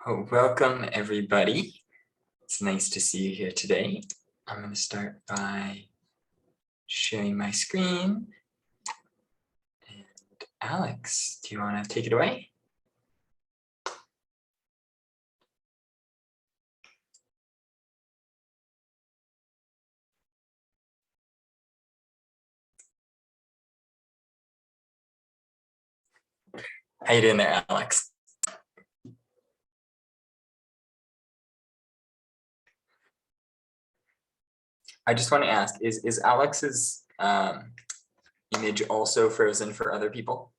Oh, welcome everybody. It's nice to see you here today. I'm going to start by sharing my screen. And Alex, do you want to take it away? How you doing there, Alex? I just want to ask, is Alex's image also frozen for other people?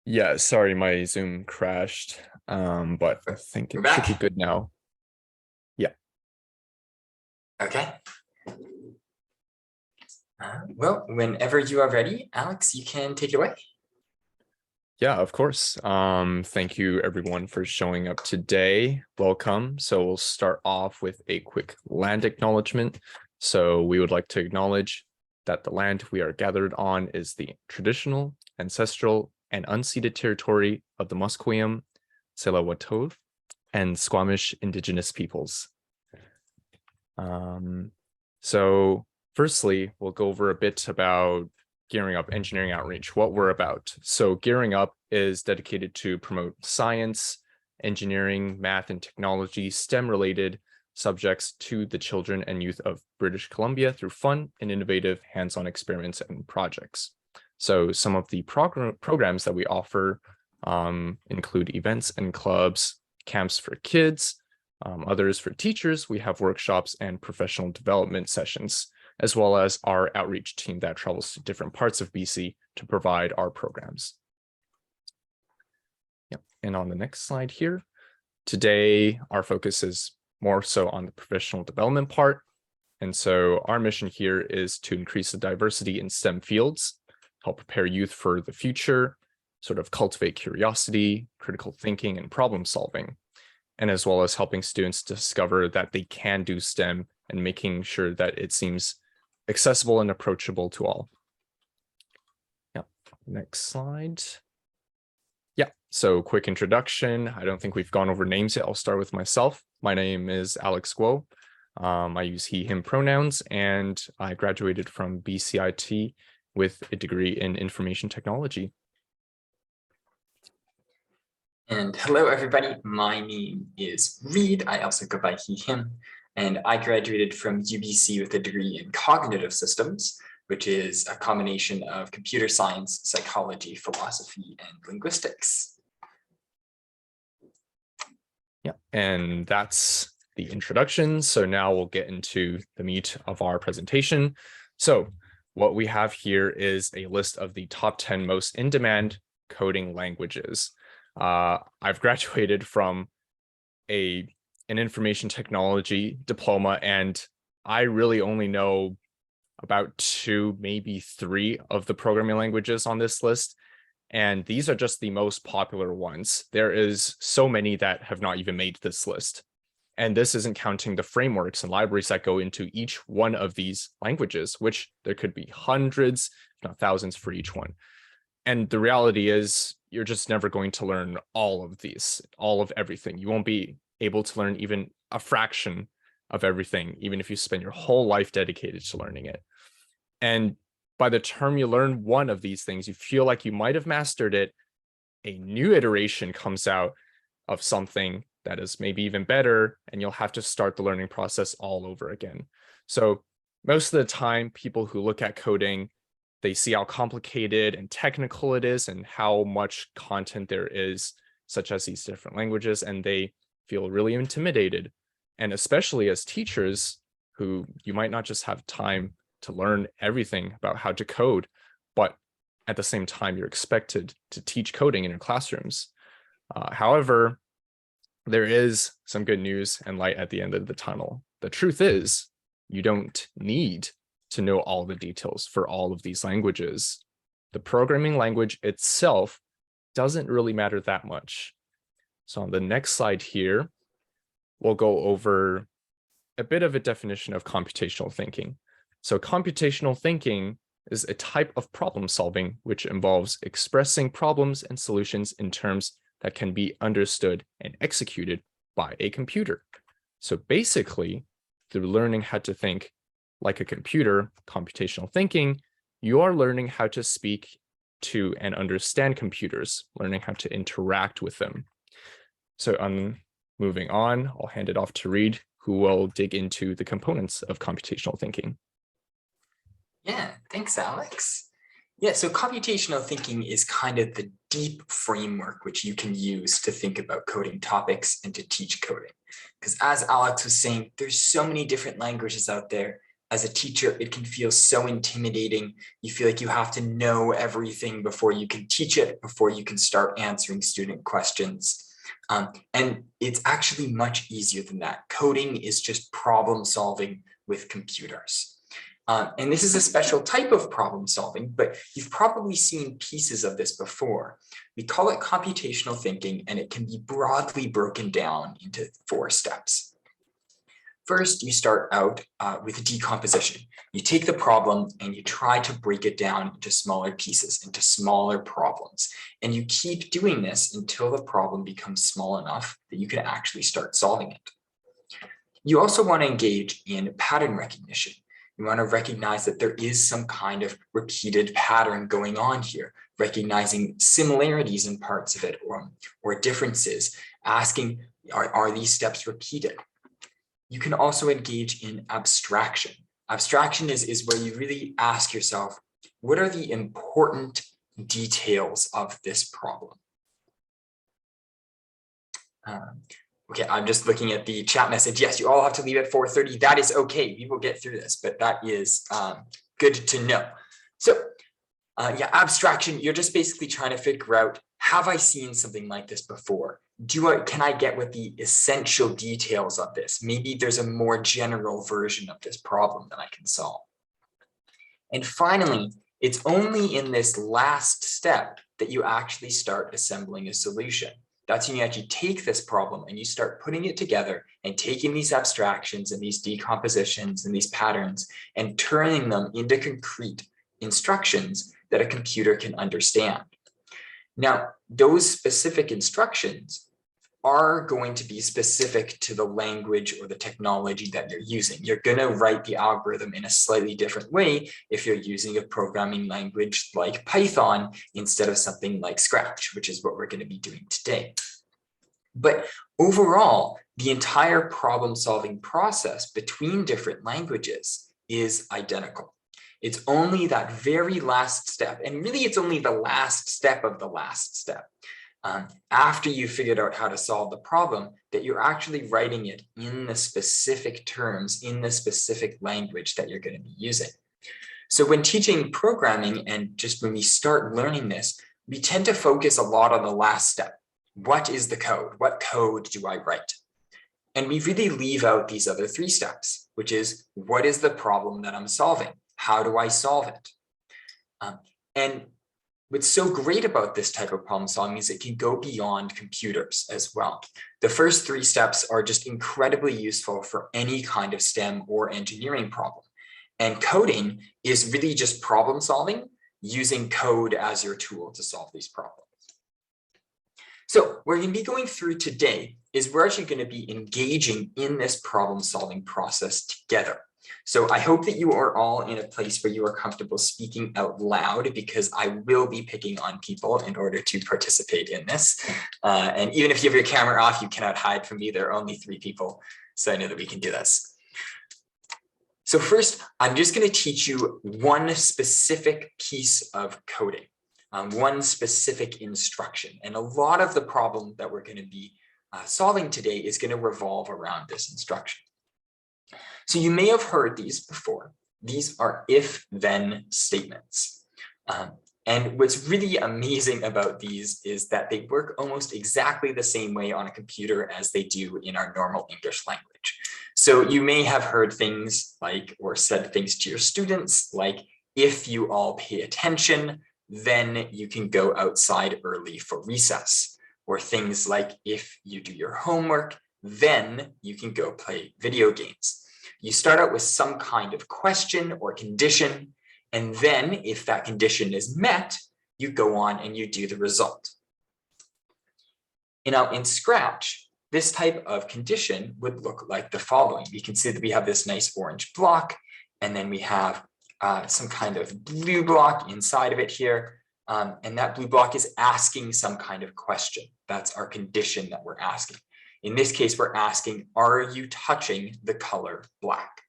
Yeah, sorry, my Zoom crashed, but I think it should be good now. Yeah. Okay. Well, whenever you are ready, Alex, you can take it away. Yeah, of course. Thank you everyone for showing up today. Welcome. So we'll start off with a quick land acknowledgement. So we would like to acknowledge that the land we are gathered on is the traditional, ancestral, and unceded territory of the Musqueam, Tsleil-Waututh, and Squamish Indigenous peoples. So firstly, we'll go over a bit about Gearing Up Engineering Outreach, what we're about. So Gearing Up is dedicated to promote science, engineering, math, and technology, STEM-related subjects to the children and youth of British Columbia through fun and innovative hands-on experiments and projects. So some of the programs that we offer include events and clubs, camps for kids, others for teachers. We have workshops and professional development sessions, as well as our outreach team that travels to different parts of BC to provide our programs. Yep. And on the next slide here, today our focus is more so on the professional development part. And so our mission here is to increase the diversity in STEM fields, help prepare youth for the future, sort of cultivate curiosity, critical thinking, and problem solving, and as well as helping students discover that they can do STEM and making sure that it seems accessible and approachable to all. Yeah, next slide. Yeah, so quick introduction. I don't think we've gone over names yet. I'll start with myself. My name is Alex Guo. I use he, him pronouns, and I graduated from BCIT with a degree in information technology. And hello, everybody. My name is Reed. I also go by he, him, and I graduated from UBC with a degree in cognitive systems, which is a combination of computer science, psychology, philosophy, and linguistics. Yeah, and that's the introduction. So now we'll get into the meat of our presentation. So what we have here is a list of the top 10 most in-demand coding languages. I've graduated from an information technology diploma, and I really only know about 2, maybe 3 of the programming languages on this list. And these are just the most popular ones. There is so many that have not even made this list. And this isn't counting the frameworks and libraries that go into each one of these languages, which there could be hundreds, if not thousands for each one. And the reality is you're just never going to learn all of these, all of everything. You won't be able to learn even a fraction of everything, even if you spend your whole life dedicated to learning it. And by the time you learn one of these things, you feel like you might have mastered it. A new iteration comes out of something that is maybe even better, and you'll have to start the learning process all over again. So most of the time, people who look at coding, they see how complicated and technical it is and how much content there is, such as these different languages, and they feel really intimidated. And especially as teachers, who you might not just have time to learn everything about how to code, but at the same time, you're expected to teach coding in your classrooms. However, there is some good news and light at the end of the tunnel. The truth is, you don't need to know all the details for all of these languages. The programming language itself doesn't really matter that much. So on the next slide here, we'll go over a bit of a definition of computational thinking. So computational thinking is a type of problem solving which involves expressing problems and solutions in terms that can be understood and executed by a computer. So basically, through learning how to think like a computer, computational thinking, you are learning how to speak to and understand computers, learning how to interact with them. So I'm moving on. I'll hand it off to Reid, who will dig into the components of computational thinking. Yeah, thanks, Alex. Yeah, so computational thinking is kind of the deep framework which you can use to think about coding topics and to teach coding. Because as Alex was saying, there's so many different languages out there. As a teacher, it can feel so intimidating. You feel like you have to know everything before you can teach it, before you can start answering student questions. And it's actually much easier than that. Coding is just problem solving with computers. And this is a special type of problem solving, but you've probably seen pieces of this before. We call it computational thinking, and it can be broadly broken down into 4 steps. First, you start out with decomposition. You take the problem and you try to break it down into smaller pieces, into smaller problems. And you keep doing this until the problem becomes small enough that you can actually start solving it. You also want to engage in pattern recognition. You want to recognize that there is some kind of repeated pattern going on here, recognizing similarities in parts of it or differences, asking, are these steps repeated? You can also engage in abstraction. Abstraction is where you really ask yourself, what are the important details of this problem? Okay, I'm just looking at the chat message. Yes, you all have to leave at 4:30. That is okay. We will get through this, but that is good to know. So yeah, abstraction, you're just basically trying to figure out, have I seen something like this before? Can I get what the essential details of this? Maybe there's a more general version of this problem that I can solve. And finally, it's only in this last step that you actually start assembling a solution. That's when you actually take this problem and you start putting it together and taking these abstractions and these decompositions and these patterns and turning them into concrete instructions that a computer can understand. Now, those specific instructions are going to be specific to the language or the technology that you're using. You're going to write the algorithm in a slightly different way if you're using a programming language like Python instead of something like Scratch, which is what we're going to be doing today. But overall, the entire problem-solving process between different languages is identical. It's only that very last step, and really it's only the last step of the last step. After you've figured out how to solve the problem, that you're actually writing it in the specific terms, in the specific language that you're going to be using. So when teaching programming and just when we start learning this, we tend to focus a lot on the last step. What is the code? What code do I write? And we really leave out these other 3 steps, which is, what is the problem that I'm solving? How do I solve it? And what's so great about this type of problem solving is it can go beyond computers as well. The first 3 steps are just incredibly useful for any kind of STEM or engineering problem. And coding is really just problem solving using code as your tool to solve these problems. So what we're going to be going through today is we're actually going to be engaging in this problem solving process together. So I hope that you are all in a place where you are comfortable speaking out loud, because I will be picking on people in order to participate in this. And even if you have your camera off, you cannot hide from me. There are only 3 people, so I know that we can do this. So first, I'm just going to teach you one specific piece of coding, one specific instruction. And a lot of the problem that we're going to be solving today is going to revolve around this instruction. So you may have heard these before. These are if-then statements. And what's really amazing about these is that they work almost exactly the same way on a computer as they do in our normal English language. So you may have heard things like, or said things to your students like, if you all pay attention, then you can go outside early for recess. Or things like, if you do your homework, then you can go play video games. You start out with some kind of question or condition, and then if that condition is met, you go on and you do the result. And now in Scratch, this type of condition would look like the following. You can see that we have this nice orange block, and then we have some kind of blue block inside of it here. And that blue block is asking some kind of question. That's our condition that we're asking. In this case, we're asking, are you touching the color black?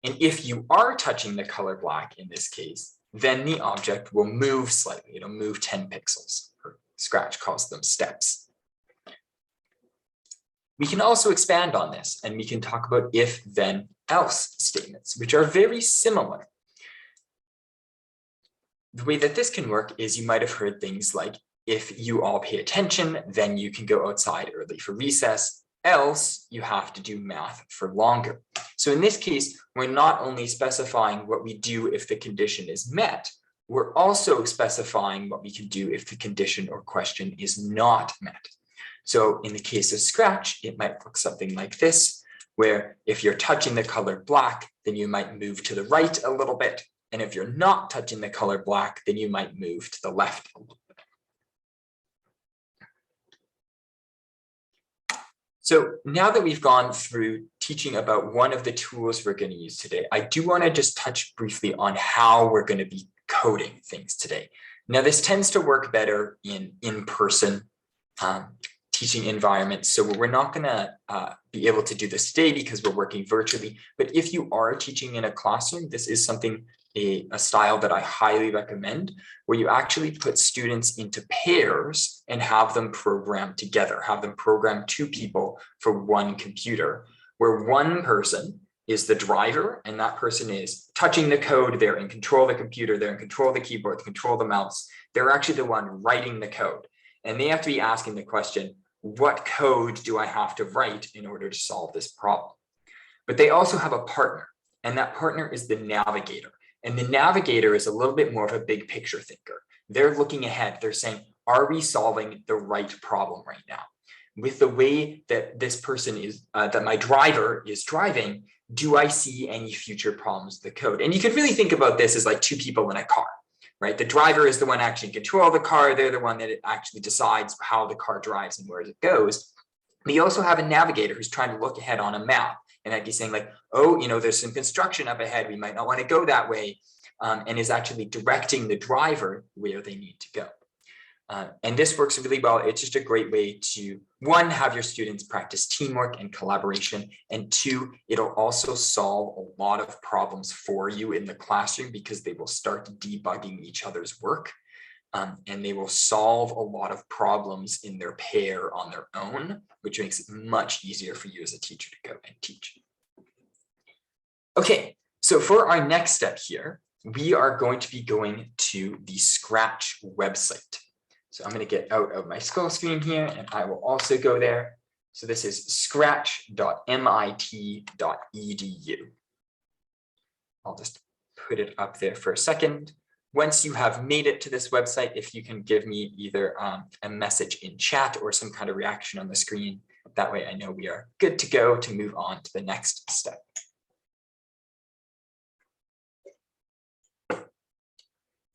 And if you are touching the color black in this case, then the object will move slightly. It'll move 10 pixels. Scratch calls them steps. We can also expand on this, and we can talk about if, then, else statements, which are very similar. The way that this can work is you might have heard things like, if you all pay attention, then you can go outside early for recess, else you have to do math for longer. So in this case, we're not only specifying what we do if the condition is met, we're also specifying what we can do if the condition or question is not met. So in the case of Scratch, it might look something like this, where if you're touching the color black, then you might move to the right a little bit. And if you're not touching the color black, then you might move to the left a little bit. So now that we've gone through teaching about one of the tools we're going to use today, I do want to just touch briefly on how we're going to be coding things today. Now, this tends to work better in in-person teaching environments. So we're not going to be able to do this today because we're working virtually. But if you are teaching in a classroom, this is something, a style that I highly recommend, where you actually put students into pairs and have them program together, have them program 2 people for one computer, where one person is the driver and that person is touching the code, they're in control of the computer, they're in control of the keyboard, control of the mouse, they're actually the one writing the code. And they have to be asking the question, what code do I have to write in order to solve this problem? But they also have a partner, and that partner is the navigator. And the navigator is a little bit more of a big picture thinker. They're looking ahead. They're saying, are we solving the right problem right now? With the way that this person is, that my driver is driving, do I see any future problems with the code? And you could really think about this as like 2 people in a car, right? The driver is the one actually in control of the car. They're the one that actually decides how the car drives and where it goes. But you also have a navigator who's trying to look ahead on a map. And I'd be saying like, oh, there's some construction up ahead. We might not want to go that way. And is actually directing the driver where they need to go. And this works really well. It's just a great way to, 1, have your students practice teamwork and collaboration. And 2, it'll also solve a lot of problems for you in the classroom because they will start debugging each other's work. And they will solve a lot of problems in their pair on their own, which makes it much easier for you as a teacher to go and teach. Okay, so for our next step here, we are going to be going to the Scratch website. So I'm going to get out of my skull screen here, and I will also go there. So this is scratch.mit.edu. I'll just put it up there for a second. Once you have made it to this website, if you can give me either a message in chat or some kind of reaction on the screen, that way I know we are good to go to move on to the next step.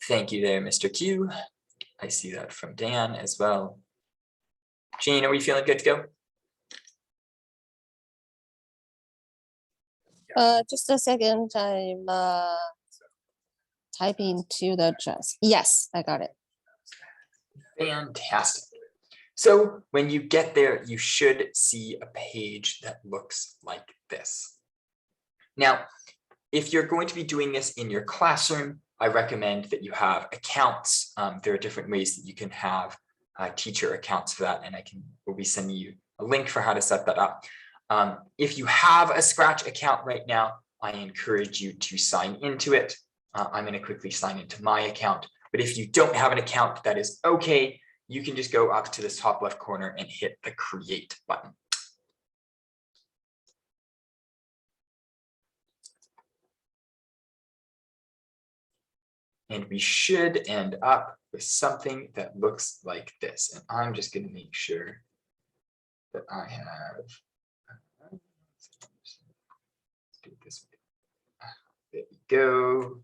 Thank you there, Mr. Q. I see that from Dan as well. Jane, are we feeling good to go? Just a second, I'm typing to the address. Yes, I got it. Fantastic. So when you get there, you should see a page that looks like this. Now, if you're going to be doing this in your classroom, I recommend that you have accounts. There are different ways that you can have teacher accounts for that, and will be sending you a link for how to set that up. If you have a Scratch account right now, I encourage you to sign into it. I'm going to quickly sign into my account, but if you don't have an account, that is okay. You can just go up to this top left corner and hit the Create button. And we should end up with something that looks like this. And I'm just going to make sure that I have, let's do it this way. There we go.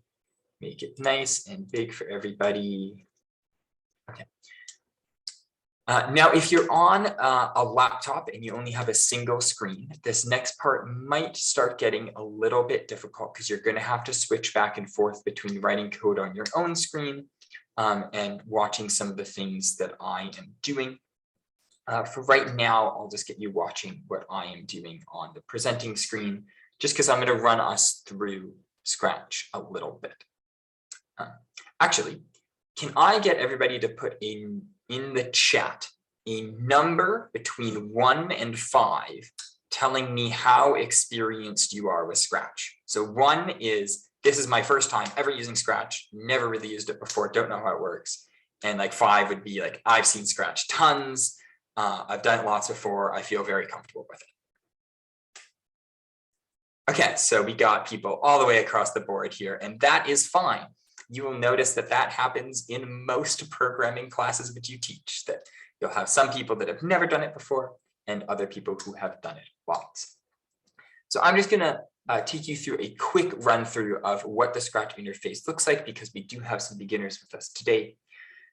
Make it nice and big for everybody. Okay. Now, if you're on a laptop and you only have a single screen, this next part might start getting a little bit difficult because you're going to have to switch back and forth between writing code on your own screen and watching some of the things that I am doing. For right now, I'll just get you watching what I am doing on the presenting screen, just because I'm going to run us through Scratch a little bit. Actually, can I get everybody to put in the chat a number between 1 and 5 telling me how experienced you are with Scratch? So 1 is, this is my first time ever using Scratch, never really used it before, don't know how it works. And like 5 would be like, I've seen Scratch tons, I've done it lots before, I feel very comfortable with it. Okay, so we got people all the way across the board here, and that is fine. You will notice that that happens in most programming classes that you teach, that you'll have some people that have never done it before and other people who have done it lots. So I'm just going to take you through a quick run through of what the Scratch interface looks like, because we do have some beginners with us today.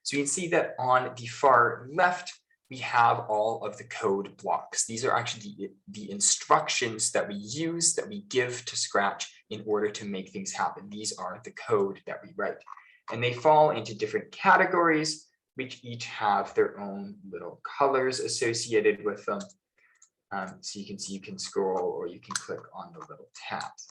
So you can see that on the far left, we have all of the code blocks. These are actually the instructions that we use, that we give to Scratch in order to make things happen. These are the code that we write. And they fall into different categories, which each have their own little colors associated with them. So you can see, you can scroll or you can click on the little tabs.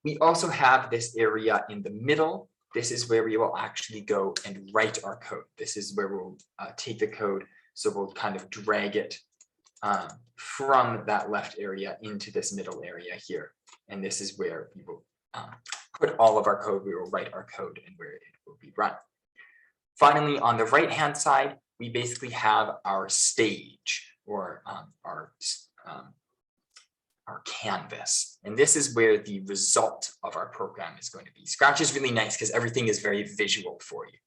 We also have this area in the middle. This is where we will actually go and write our code. This is where we'll take the code. So we'll kind of drag it from that left area into this middle area here. And this is where we will put all of our code. We will write our code and where it will be run. Finally, on the right-hand side, we basically have our stage, or our canvas. And this is where the result of our program is going to be. Scratch is really nice because everything is very visual for you.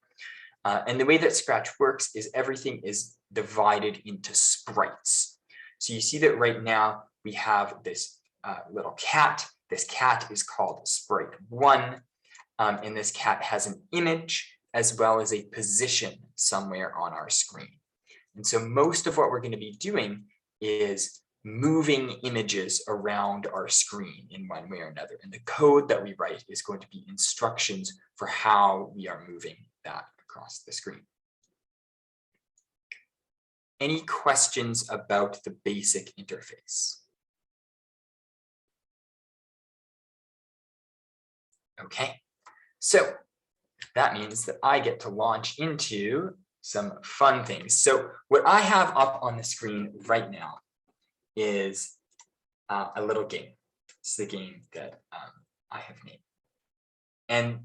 And the way that Scratch works is everything is divided into sprites. So you see that right now we have this little cat. This cat is called sprite 1. And this cat has an image as well as a position somewhere on our screen. And so most of what we're going to be doing is moving images around our screen in one way or another. And the code that we write is going to be instructions for how we are moving that across the screen. Any questions about the basic interface? Okay, so that means that I get to launch into some fun things. So what I have up on the screen right now is a little game. It's the game that I have made. And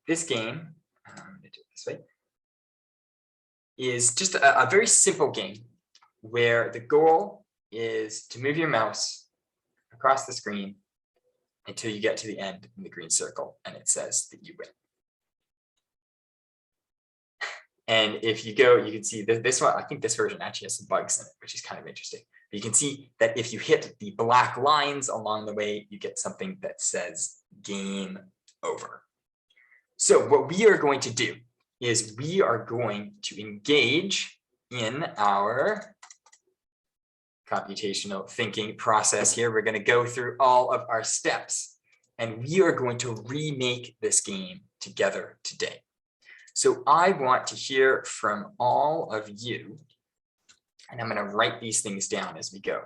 this game, I'm going to do it this way, is just a very simple game where the goal is to move your mouse across the screen until you get to the end in the green circle and it says that you win. And if you go, you can see this one, I think this version actually has some bugs in it, which is kind of interesting. But you can see that if you hit the black lines along the way, you get something that says game over. So what we are going to do is we are going to engage in our computational thinking process here. We're going to go through all of our steps, and we are going to remake this game together today. So I want to hear from all of you, and I'm going to write these things down as we go.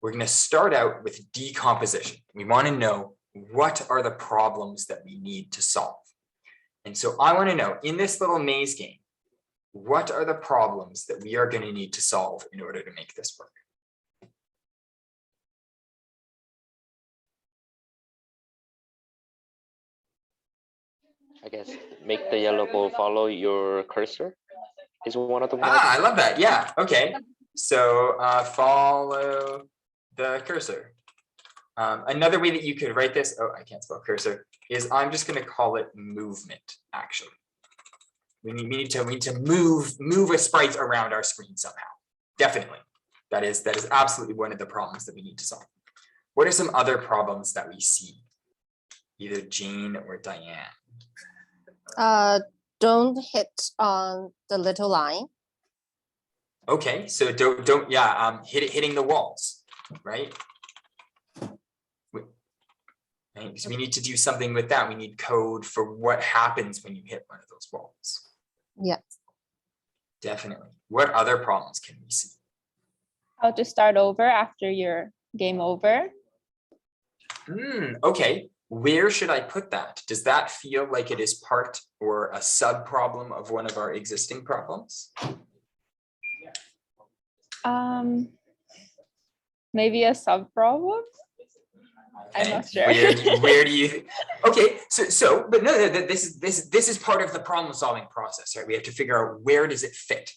We're going to start out with decomposition. We want to know, what are the problems that we need to solve? And so I want to know, in this little maze game, what are the problems that we are going to need to solve in order to make this work? I guess make the yellow ball follow your cursor is one of the ones. I love that. Yeah. Okay. So follow the cursor. Another way that you could write this, oh, I can't spell cursor, is I'm just going to call it movement, actually. We need to move a sprite around our screen somehow. Definitely. That is absolutely one of the problems that we need to solve. What are some other problems that we see? Either Jane or Diane. Don't hit on the little line. Okay, so don't yeah, hitting the walls, right? Right, because we need to do something with that. We need code for what happens when you hit one of those walls. Yeah. Definitely. What other problems can we see? How to start over after your game over. Okay, where should I put that? Does that feel like it is part or a sub problem of one of our existing problems? Maybe a sub problem. I'm not sure. Where do you? Okay, but no, this is part of the problem solving process, right? We have to figure out where does it fit.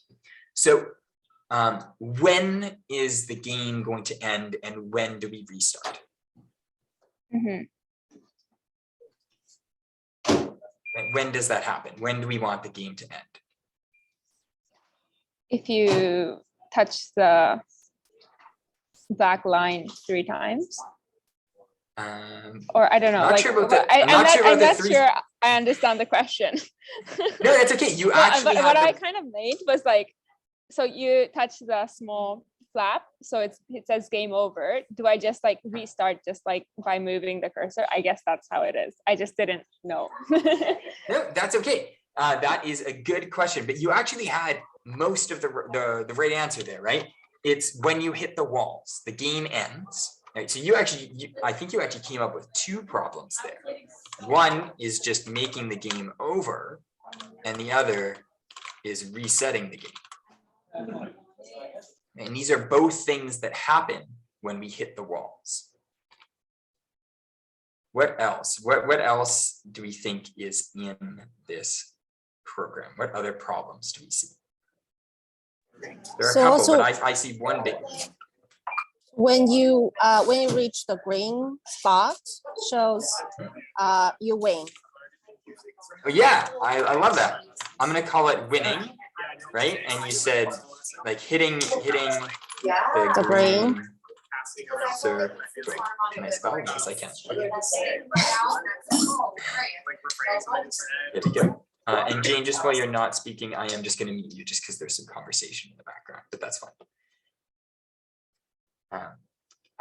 So, when is the game going to end, and when do we restart? Mm-hmm. When does that happen? When do we want the game to end? If you touch the black line 3 times. Or I don't know. Not like, sure about the, I'm not three. sure I understand the question. No, that's okay. You actually what have I kind of made was like, so you touch the small flap, so it says game over. Do I just like restart just like by moving the cursor? I guess that's how it is. I just didn't know. No, that's okay. That is a good question, but you actually had most of the right answer there, right? It's when you hit the walls, the game ends. Right, so I think you actually came up with 2 problems there. One is just making the game over, and the other is resetting the game. And these are both things that happen when we hit the walls. What else? What else do we think is in this program? What other problems do we see? There are a couple, also, but I see one big one. when you reach the green spot, shows you win. Oh yeah, I love that. I'm gonna call it winning, right? And you said like hitting the green circle. Can I spell? Yes, I can. Good to go. And Jane, just while you're not speaking, I am just gonna mute you just because there's some conversation in the background, but that's fine.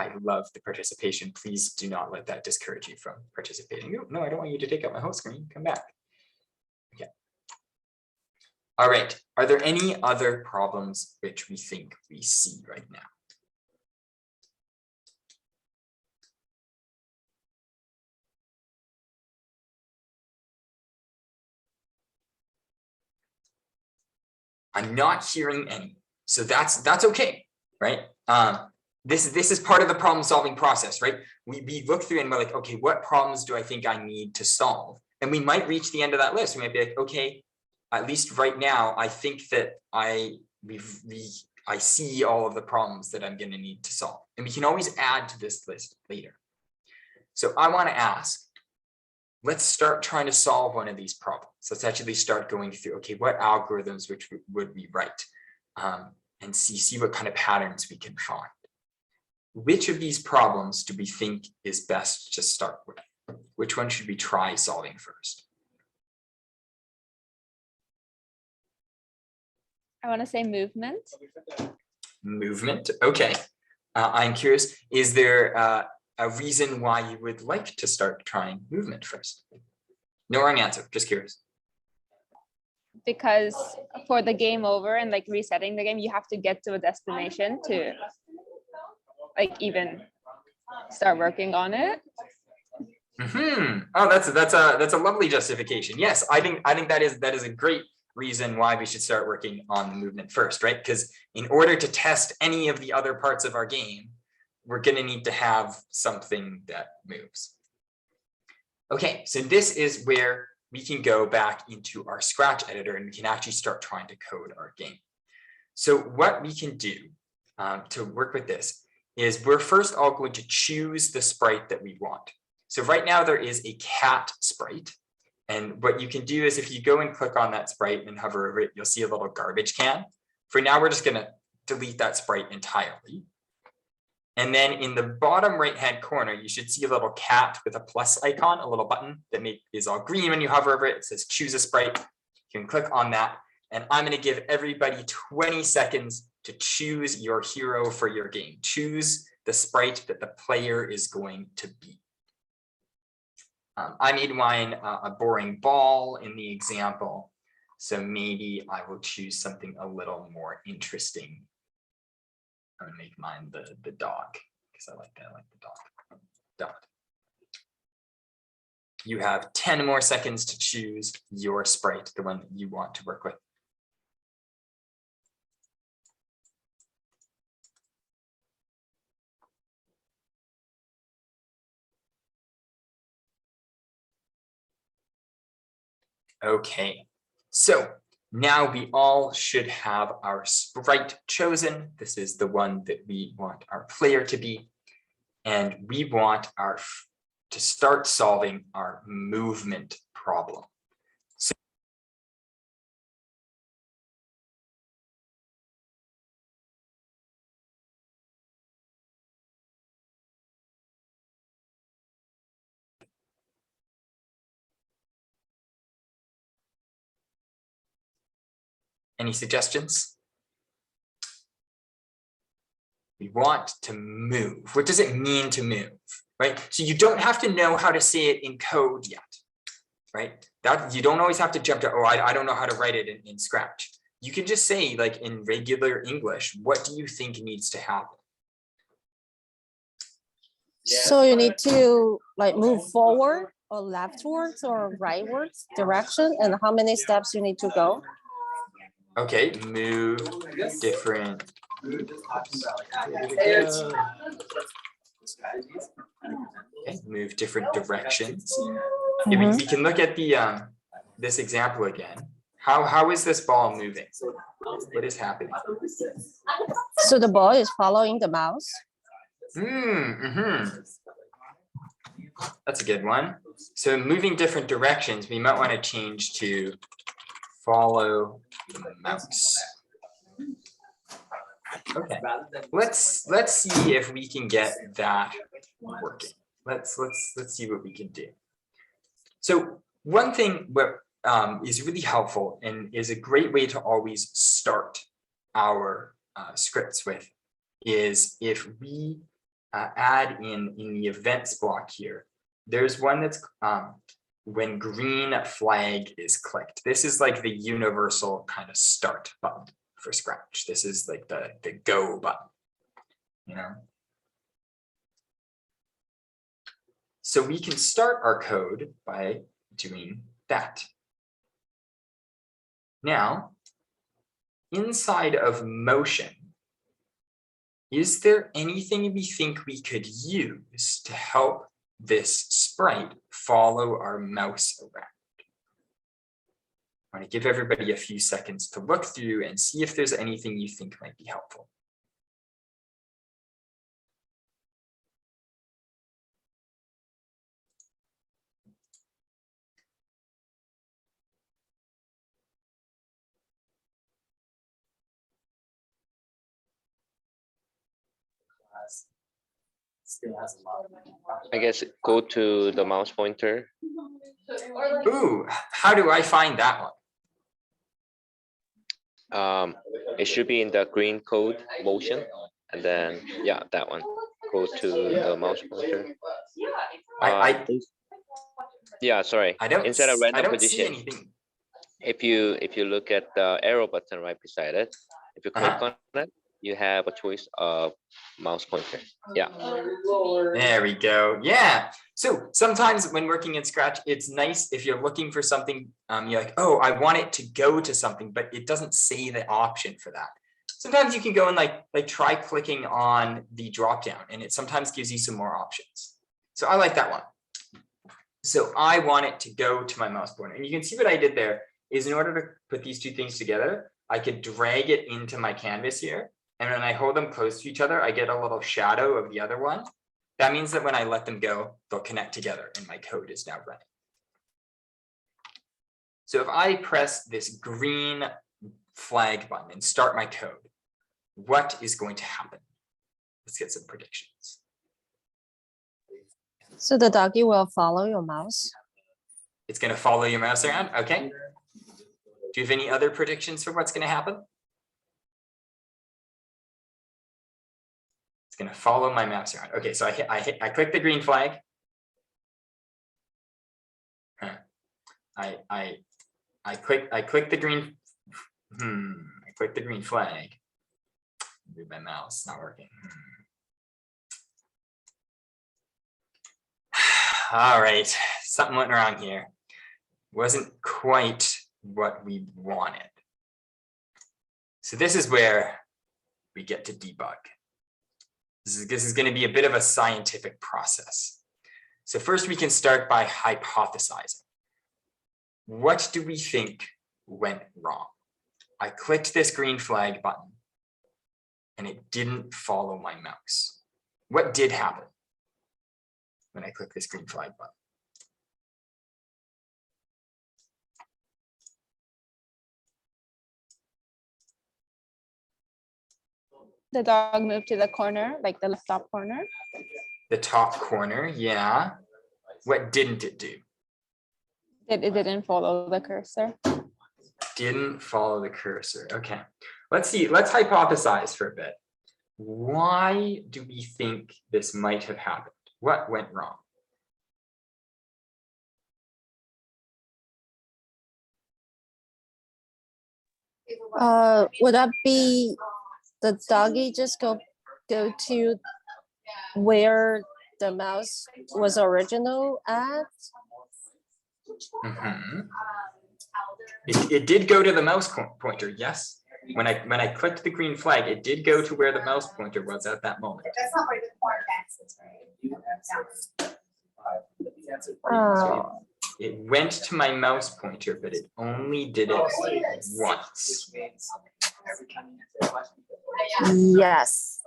I love the participation. Please do not let that discourage you from participating. No, I don't want you to take up my whole screen. Come back. Okay. All right. Are there any other problems which we think we see right now? I'm not hearing any, so that's okay, right? This is part of the problem solving process, right? We look through and we're like, okay, what problems do I think I need to solve? And we might reach the end of that list. We might be like, okay, at least right now, I think that I see all of the problems that I'm going to need to solve. And we can always add to this list later. So I want to ask, let's start trying to solve one of these problems. Let's actually start going through, okay, what algorithms would we write, and see what kind of patterns we can find. Which of these problems do we think is best to start with? Which one should we try solving first? I want to say movement. Movement, okay. I'm curious, is there a reason why you would like to start trying movement first? No wrong answer, just curious. Because for the game over and like resetting the game, you have to get to a destination to like even start working on it. Oh, that's a lovely justification. Yes, I think that is a great reason why we should start working on the movement first, right? Because in order to test any of the other parts of our game, we're going to need to have something that moves. Okay, so this is where we can go back into our Scratch editor and we can actually start trying to code our game. So what we can do to work with this is we're first all going to choose the sprite that we want. So right now there is a cat sprite. And what you can do is if you go and click on that sprite and hover over it, you'll see a little garbage can. For now, we're just going to delete that sprite entirely. And then in the bottom right-hand corner, you should see a little cat with a plus icon, a little button that is all green when you hover over it. It says choose a sprite. You can click on that. And I'm going to give everybody 20 seconds to choose your hero for your game. Choose the sprite that the player is going to be. I made mine a boring ball in the example, so maybe I will choose something a little more interesting. I'm gonna make mine the dog because I like that. I like the dog. Dog. You have 10 more seconds to choose your sprite, the one that you want to work with. Okay, so now we all should have our sprite chosen. This is the one that we want our player to be. And we want to start solving our movement problem. So any suggestions? We want to move. What does it mean to move, right? So you don't have to know how to say it in code yet, right? That you don't always have to jump to, oh, I don't know how to write it in Scratch. You can just say, like in regular English, what do you think needs to happen? So you need to like move forward or leftwards or rightwards direction, and how many steps you need to go? Okay, move different. Okay, move different directions. Yeah, we can look at the this example again. How is this ball moving? What is happening? So the ball is following the mouse. That's a good one. So moving different directions, we might want to change to follow the mouse. Okay, let's see if we can get that working. Let's see what we can do. So one thing what is really helpful and is a great way to always start our scripts with is if we add in the events block here. There's one that's when green flag is clicked. This is like the universal kind of start button for Scratch. This is like the go button, you know. So we can start our code by doing that. Now, inside of motion, is there anything we think we could use to help this sprite follow our mouse around? I want to give everybody a few seconds to look through and see if there's anything you think might be helpful. I guess go to the mouse pointer. Ooh, how do I find that one? It should be in the green code motion, and then yeah, that one. Go to the mouse pointer. Yeah, sorry. I don't Instead of random see position, anything. if you look at the arrow button right beside it, if you click on it, you have a choice of mouse pointer. Yeah. There we go. Yeah. So sometimes when working in Scratch, it's nice if you're looking for something, you're like, oh, I want it to go to something, but it doesn't say the option for that. Sometimes you can go and like try clicking on the drop down, and it sometimes gives you some more options. So I like that one. So I want it to go to my mouse pointer. And you can see what I did there is in order to put these two things together, I could drag it into my canvas here. And when I hold them close to each other, I get a little shadow of the other one. That means that when I let them go, they'll connect together and my code is now running. So if I press this green flag button and start my code, what is going to happen? Let's get some predictions. So the doggy will follow your mouse. It's going to follow your mouse around. Okay. Do you have any other predictions for what's going to happen? gonna follow my mouse around. Okay, so I click the green flag. Huh. I click the green. I click the green flag. Move my mouse, not working. All right, something went wrong here. Wasn't quite what we wanted. So this is where we get to debug. This is going to be a bit of a scientific process. So first we can start by hypothesizing. What do we think went wrong? I clicked this green flag button and it didn't follow my mouse. What did happen when I click this green flag button? The dog moved to the corner, like the left top corner. The top corner, yeah. What didn't it do? It didn't follow the cursor. Didn't follow the cursor. Okay, let's see. Let's hypothesize for a bit. Why do we think this might have happened? What went wrong? Would that be the doggy just go to where the mouse was original at? It did go to the mouse pointer, yes. When I clicked the green flag, it did go to where the mouse pointer was at that moment. That's not where the corn axis, right? Oh, It went to my mouse pointer, but it only did it once. yes.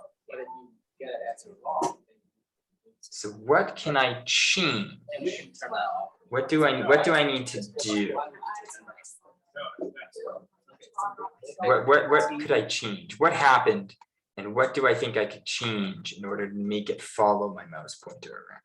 So what can I change? What do I need to do? What could I change? What happened? And what do I think I could change in order to make it follow my mouse pointer around?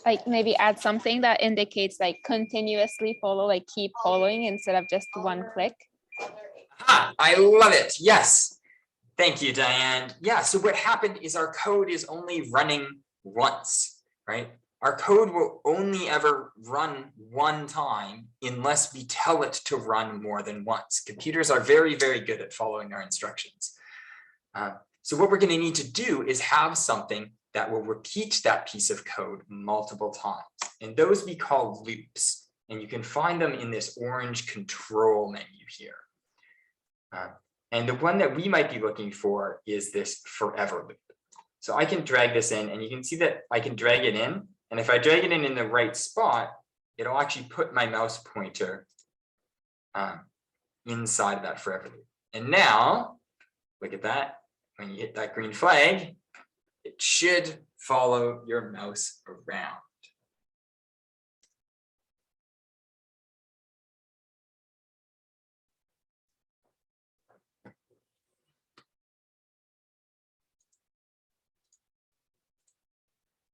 Like maybe add something that indicates like continuously follow, like keep following instead of just one click. Ah, I love it. Yes. Thank you, Diane. Yeah, so what happened is our code is only running once, right? Our code will only ever run one time unless we tell it to run more than once. Computers are very, very good at following our instructions. So what we're going to need to do is have something that will repeat that piece of code multiple times. And those we call loops. And you can find them in this orange control menu here. And the one that we might be looking for is this forever loop. So I can drag this in and you can see that I can drag it in. And if I drag it in the right spot, it'll actually put my mouse pointer inside of that forever loop. And now, look at that. When you hit that green flag, it should follow your mouse around.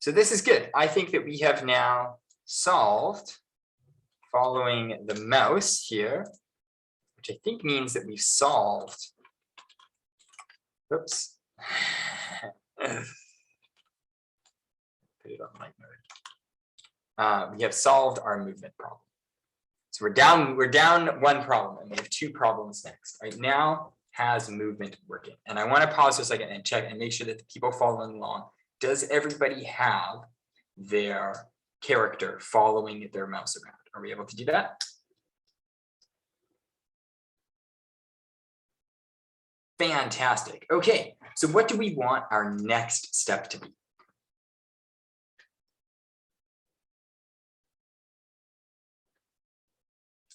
So this is good. I think that we have now solved following the mouse here, which I think means that we've solved. Oops. Put it on night mode. We have solved our movement problem. So we're down one problem, and we have two problems next. Right now, has movement working? And I want to pause for a second and check and make sure that the people following along, does everybody have their character following their mouse around? Are we able to do that? Fantastic. Okay, so what do we want our next step to be?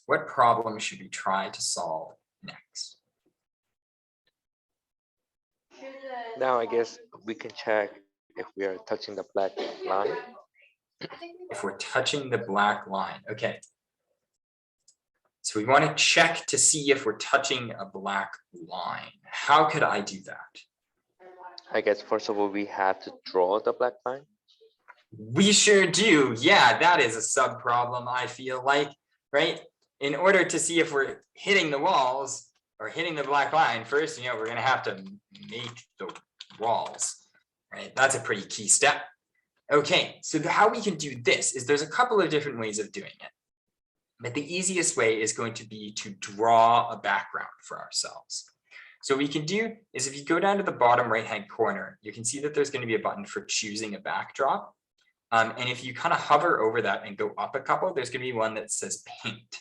What problem should we try to solve next? Now I guess we can check if we are touching the black line. If we're touching the black line, okay. So we want to check to see if we're touching a black line. How could I do that? I guess first of all, we have to draw the black line. We sure do. Yeah, that is a sub problem, I feel like, right? in order to see if we're hitting the walls or hitting the black line, first, we're gonna have to make the walls, right? That's a pretty key step. Okay, so how we can do this is there's a couple of different ways of doing it. But the easiest way is going to be to draw a background for ourselves. So what we can do is if you go down to the bottom right-hand corner, you can see that there's going to be a button for choosing a backdrop. And if you kind of hover over that and go up a couple, there's going to be one that says paint.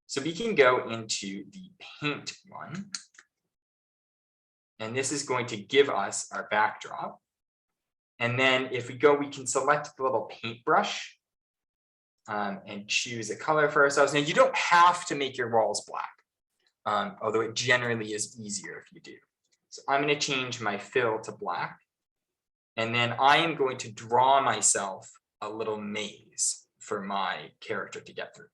So we can go into the paint one. And this is going to give us our backdrop. And then if we go, we can select the little paintbrush and choose a color for ourselves. Now, you don't have to make your walls black, although it generally is easier if you do. So I'm going to change my fill to black. And then I am going to draw myself a little maze for my character to get through.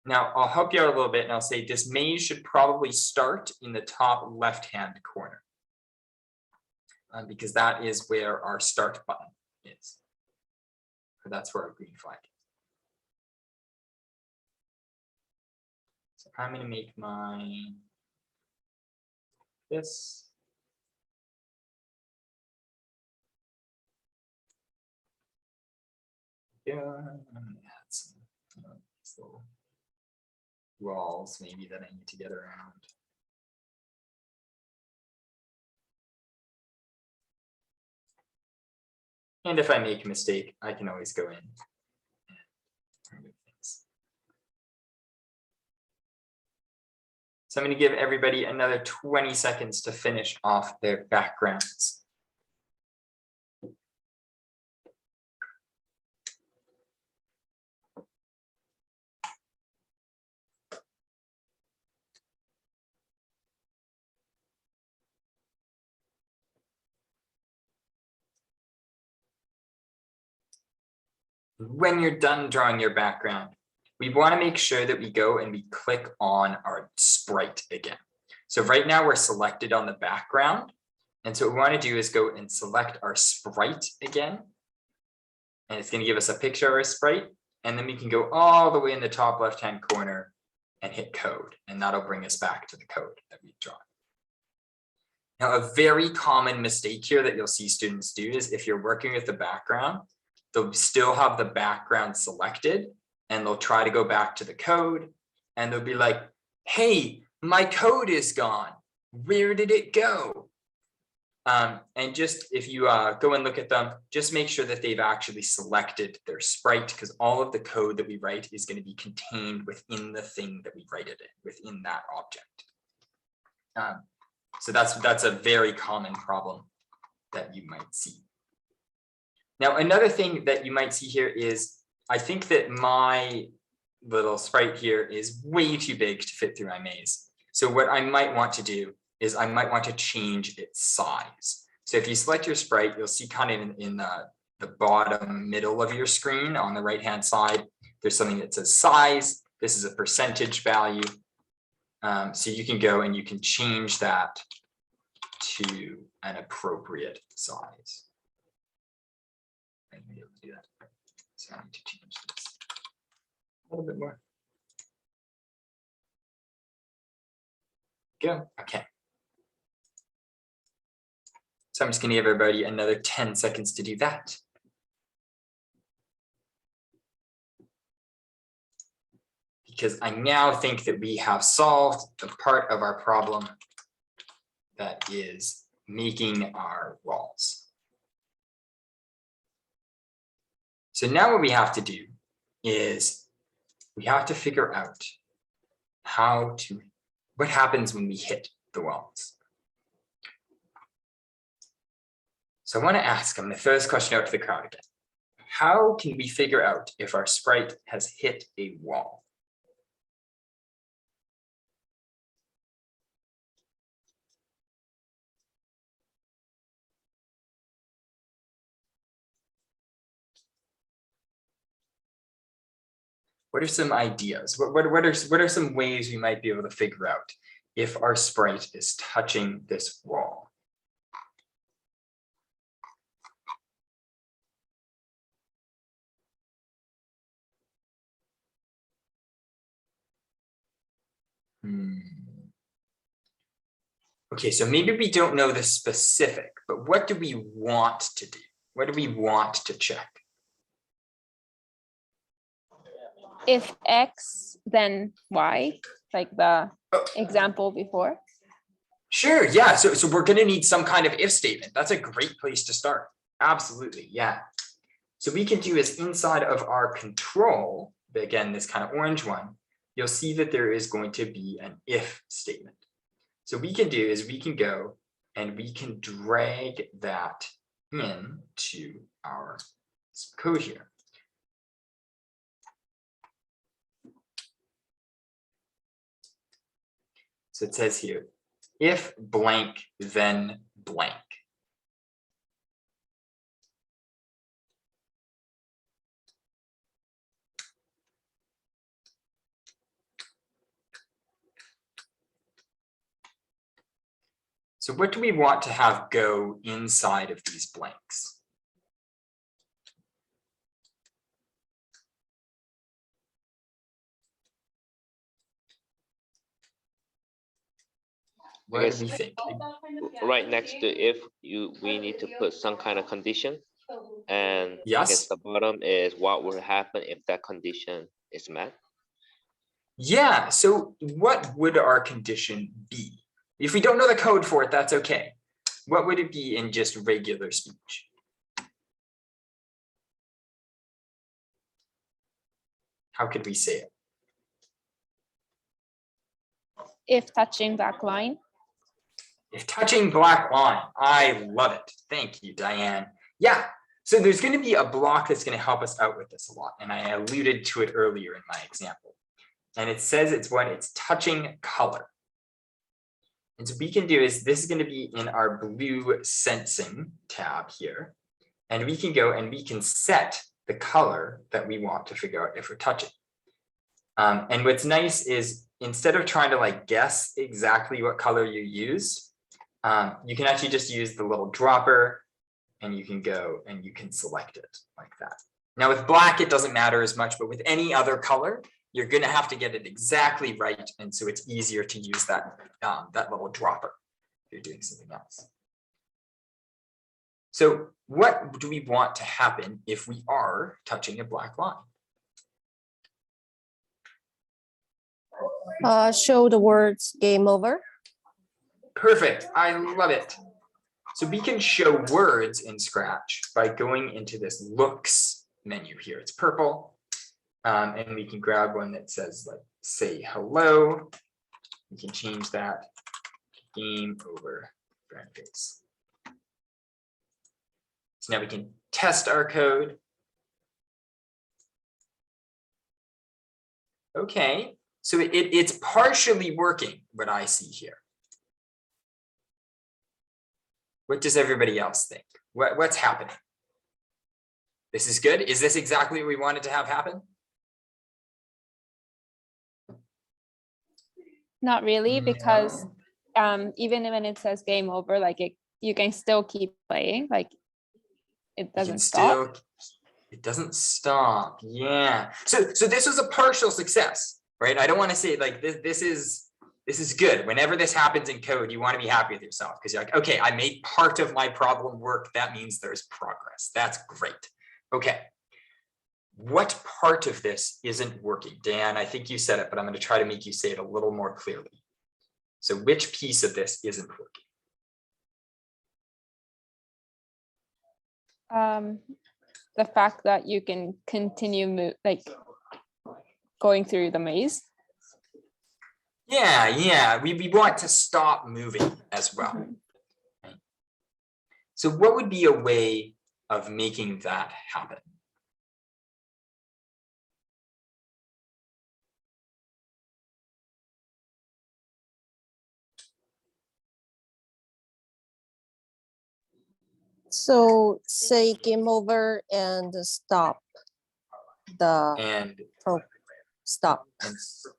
Now, I'll help you out a little bit and I'll say this maze should probably start in the top left-hand corner because that is where our start button is. Or that's where our green flag is. So I'm going to make my this. Yeah, I'm going to add some little walls maybe that I need to get around. And if I make a mistake, I can always go in and remove things. So I'm going to give everybody another 20 seconds to finish off their backgrounds. When you're done drawing your background, we want to make sure that we go and we click on our sprite again. So right now we're selected on the background. And so what we want to do is go and select our sprite again. And it's going to give us a picture of our sprite. And then we can go all the way in the top left-hand corner and hit code. And that'll bring us back to the code that we've drawn. Now, a very common mistake here that you'll see students do is if you're working with the background, they'll still have the background selected and they'll try to go back to the code and they'll be like, hey, my code is gone. Where did it go? And just if you go and look at them, just make sure that they've actually selected their sprite because all of the code that we write is going to be contained within the thing that we write it in, within that object. So that's a very common problem that you might see. Now, another thing that you might see here is, I think that my little sprite here is way too big to fit through my maze. So what I might want to do is I might want to change its size. So if you select your sprite, you'll see kind of in the bottom middle of your screen on the right-hand side, there's something that says size. This is a percentage value. So you can go and you can change that to an appropriate size. I may be able to do that. So I need to change this a little bit more. Go. Okay. So I'm just going to give everybody another 10 seconds to do that. Because I now think that we have solved the part of our problem that is making our walls. So now what we have to do is we have to figure out what happens when we hit the walls. So I want to ask, I'm going to throw this question out to the crowd again. How can we figure out if our sprite has hit a wall? What are some ideas? What are some ways we might be able to figure out if our sprite is touching this wall? Okay, so maybe we don't know the specific, but what do we want to do? What do we want to check? If X, then Y, like the example before. Sure, yeah. So we're going to need some kind of if statement. That's a great place to start. Absolutely, yeah. So we can do is inside of our control, again, this kind of orange one, you'll see that there is going to be an if statement. So we can do is we can go and we can drag that into our code here. So it says here, if blank, then blank. So what do we want to have go inside of these blanks? What do we think? Right next to if we need to put some kind of condition, and I Yes. guess the bottom is what will happen if that condition is met. Yeah, so what would our condition be? If we don't know the code for it, that's okay. What would it be in just regular speech? How could we say it? If touching black line. If touching black line, I love it. Thank you, Diane. Yeah, so there's going to be a block that's going to help us out with this a lot. And I alluded to it earlier in my example. And it says it's when it's touching color. And so we can do is this is going to be in our blue sensing tab here. And we can go and we can set the color that we want to figure out if we're touching. And what's nice is instead of trying to like guess exactly what color you used, you can actually just use the little dropper and you can go and you can select it like that. Now with black, it doesn't matter as much, but with any other color, you're going to have to get it exactly right. And so it's easier to use that, that little dropper if you're doing something else. So what do we want to happen if we are touching a black line? Show the words game over. Perfect. I love it. So we can show words in Scratch by going into this looks menu here. It's purple. And we can grab one that says like say hello. We can change that game over front face. So now we can test our code. Okay, so it's partially working, what I see here. What does everybody else think? What's happening? This is good. Is this exactly what we wanted to have happen? Not really, because even when it says game over, like you can still keep playing, like it doesn't stop. It doesn't stop. Yeah. So this was a partial success, right? I don't want to say like this is good. Whenever this happens in code, you want to be happy with yourself because you're like, okay, I made part of my problem work. That means there's progress. That's great. Okay. What part of this isn't working? Dan, I think you said it, but I'm going to try to make you say it a little more clearly. So which piece of this isn't working? The fact that you can continue going through the maze. Yeah, we want to stop moving as well. Mm-hmm. So what would be a way of making that happen? So say game over and stop the And stop.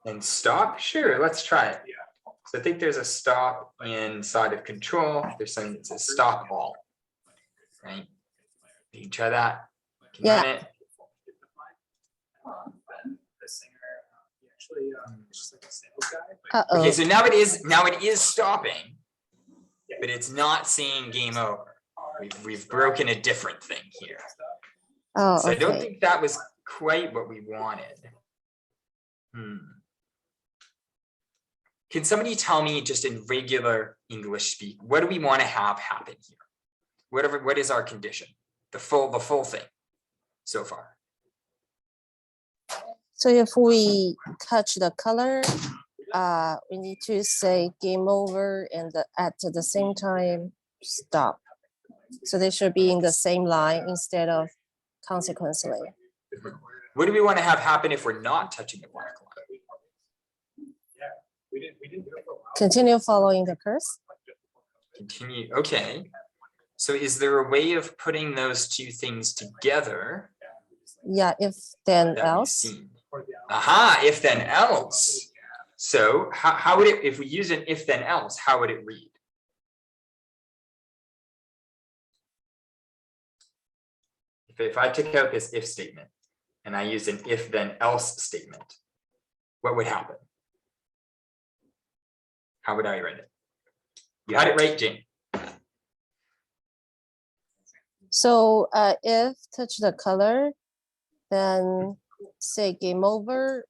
and stop? Sure, let's try it. So I think there's a stop inside of control. There's something that says stop all. Right? You can try that. You can run it. actually just like a sales guy. Okay, Uh-oh. so now it is stopping, but it's not saying game over. We've broken a different thing here. Oh, So I don't okay. think that was quite what we wanted. Can somebody tell me just in regular English speak, what do we want to have happen here? What is our condition? The full thing so far. So if we touch the color, we need to say game over and at the same time stop. So they should be in the same line instead of consequently. What do we want to have happen if we're not touching the black line? Yeah, we didn't do it for a while. Continue following the curse. Continue. Okay. So is there a way of putting those two things together Yeah, if then that we've else. seen? Aha, if then else. So how would it, if we use an if then else, how would it read? If I took out this if statement and I used an if then else statement, what would happen? How would I write it? You had it right, Jane. So if touch the color, then say game over,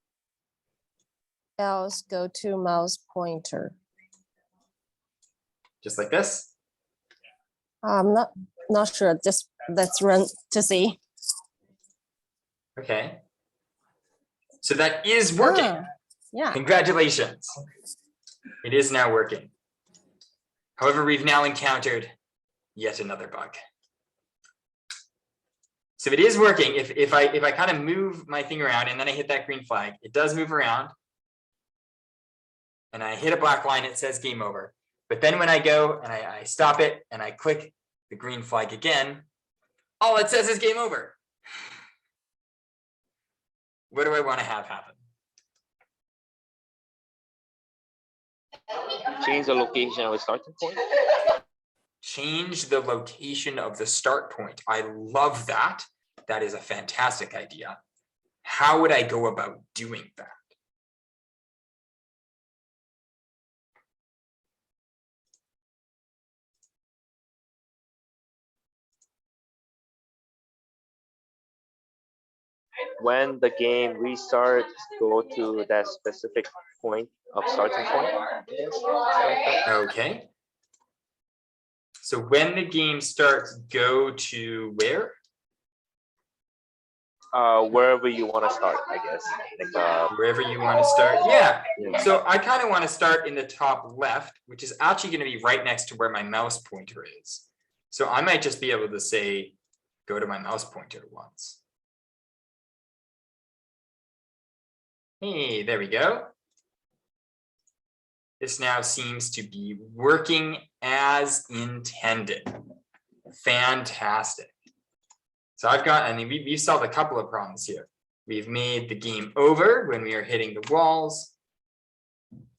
else go to mouse pointer. Just like this. I'm not sure. Just let's run to see. Okay. So that is working. Ah, yeah. Congratulations. It is now working. However, we've now encountered yet another bug. So it is working. If I kind of move my thing around and then I hit that green flag, it does move around. And I hit a black line, it says game over. But then when I go and I stop it and I click the green flag again, all it says is game over. What do I want to have happen? Change the location of the starting point. Change the location of the start point. I love that. That is a fantastic idea. How would I go about doing that? When the game restarts, go to that specific point of starting point. I guess. Okay. So when the game starts, go to where? Wherever you want to start, I guess. Like, Wherever you want to start. Yeah. yeah. So I kind of want to start in the top left, which is actually going to be right next to where my mouse pointer is. So I might just be able to say, go to my mouse pointer once. Hey, there we go. This now seems to be working as intended. Fantastic. So I've got, I mean, we've solved a couple of problems here. We've made the game over when we are hitting the walls.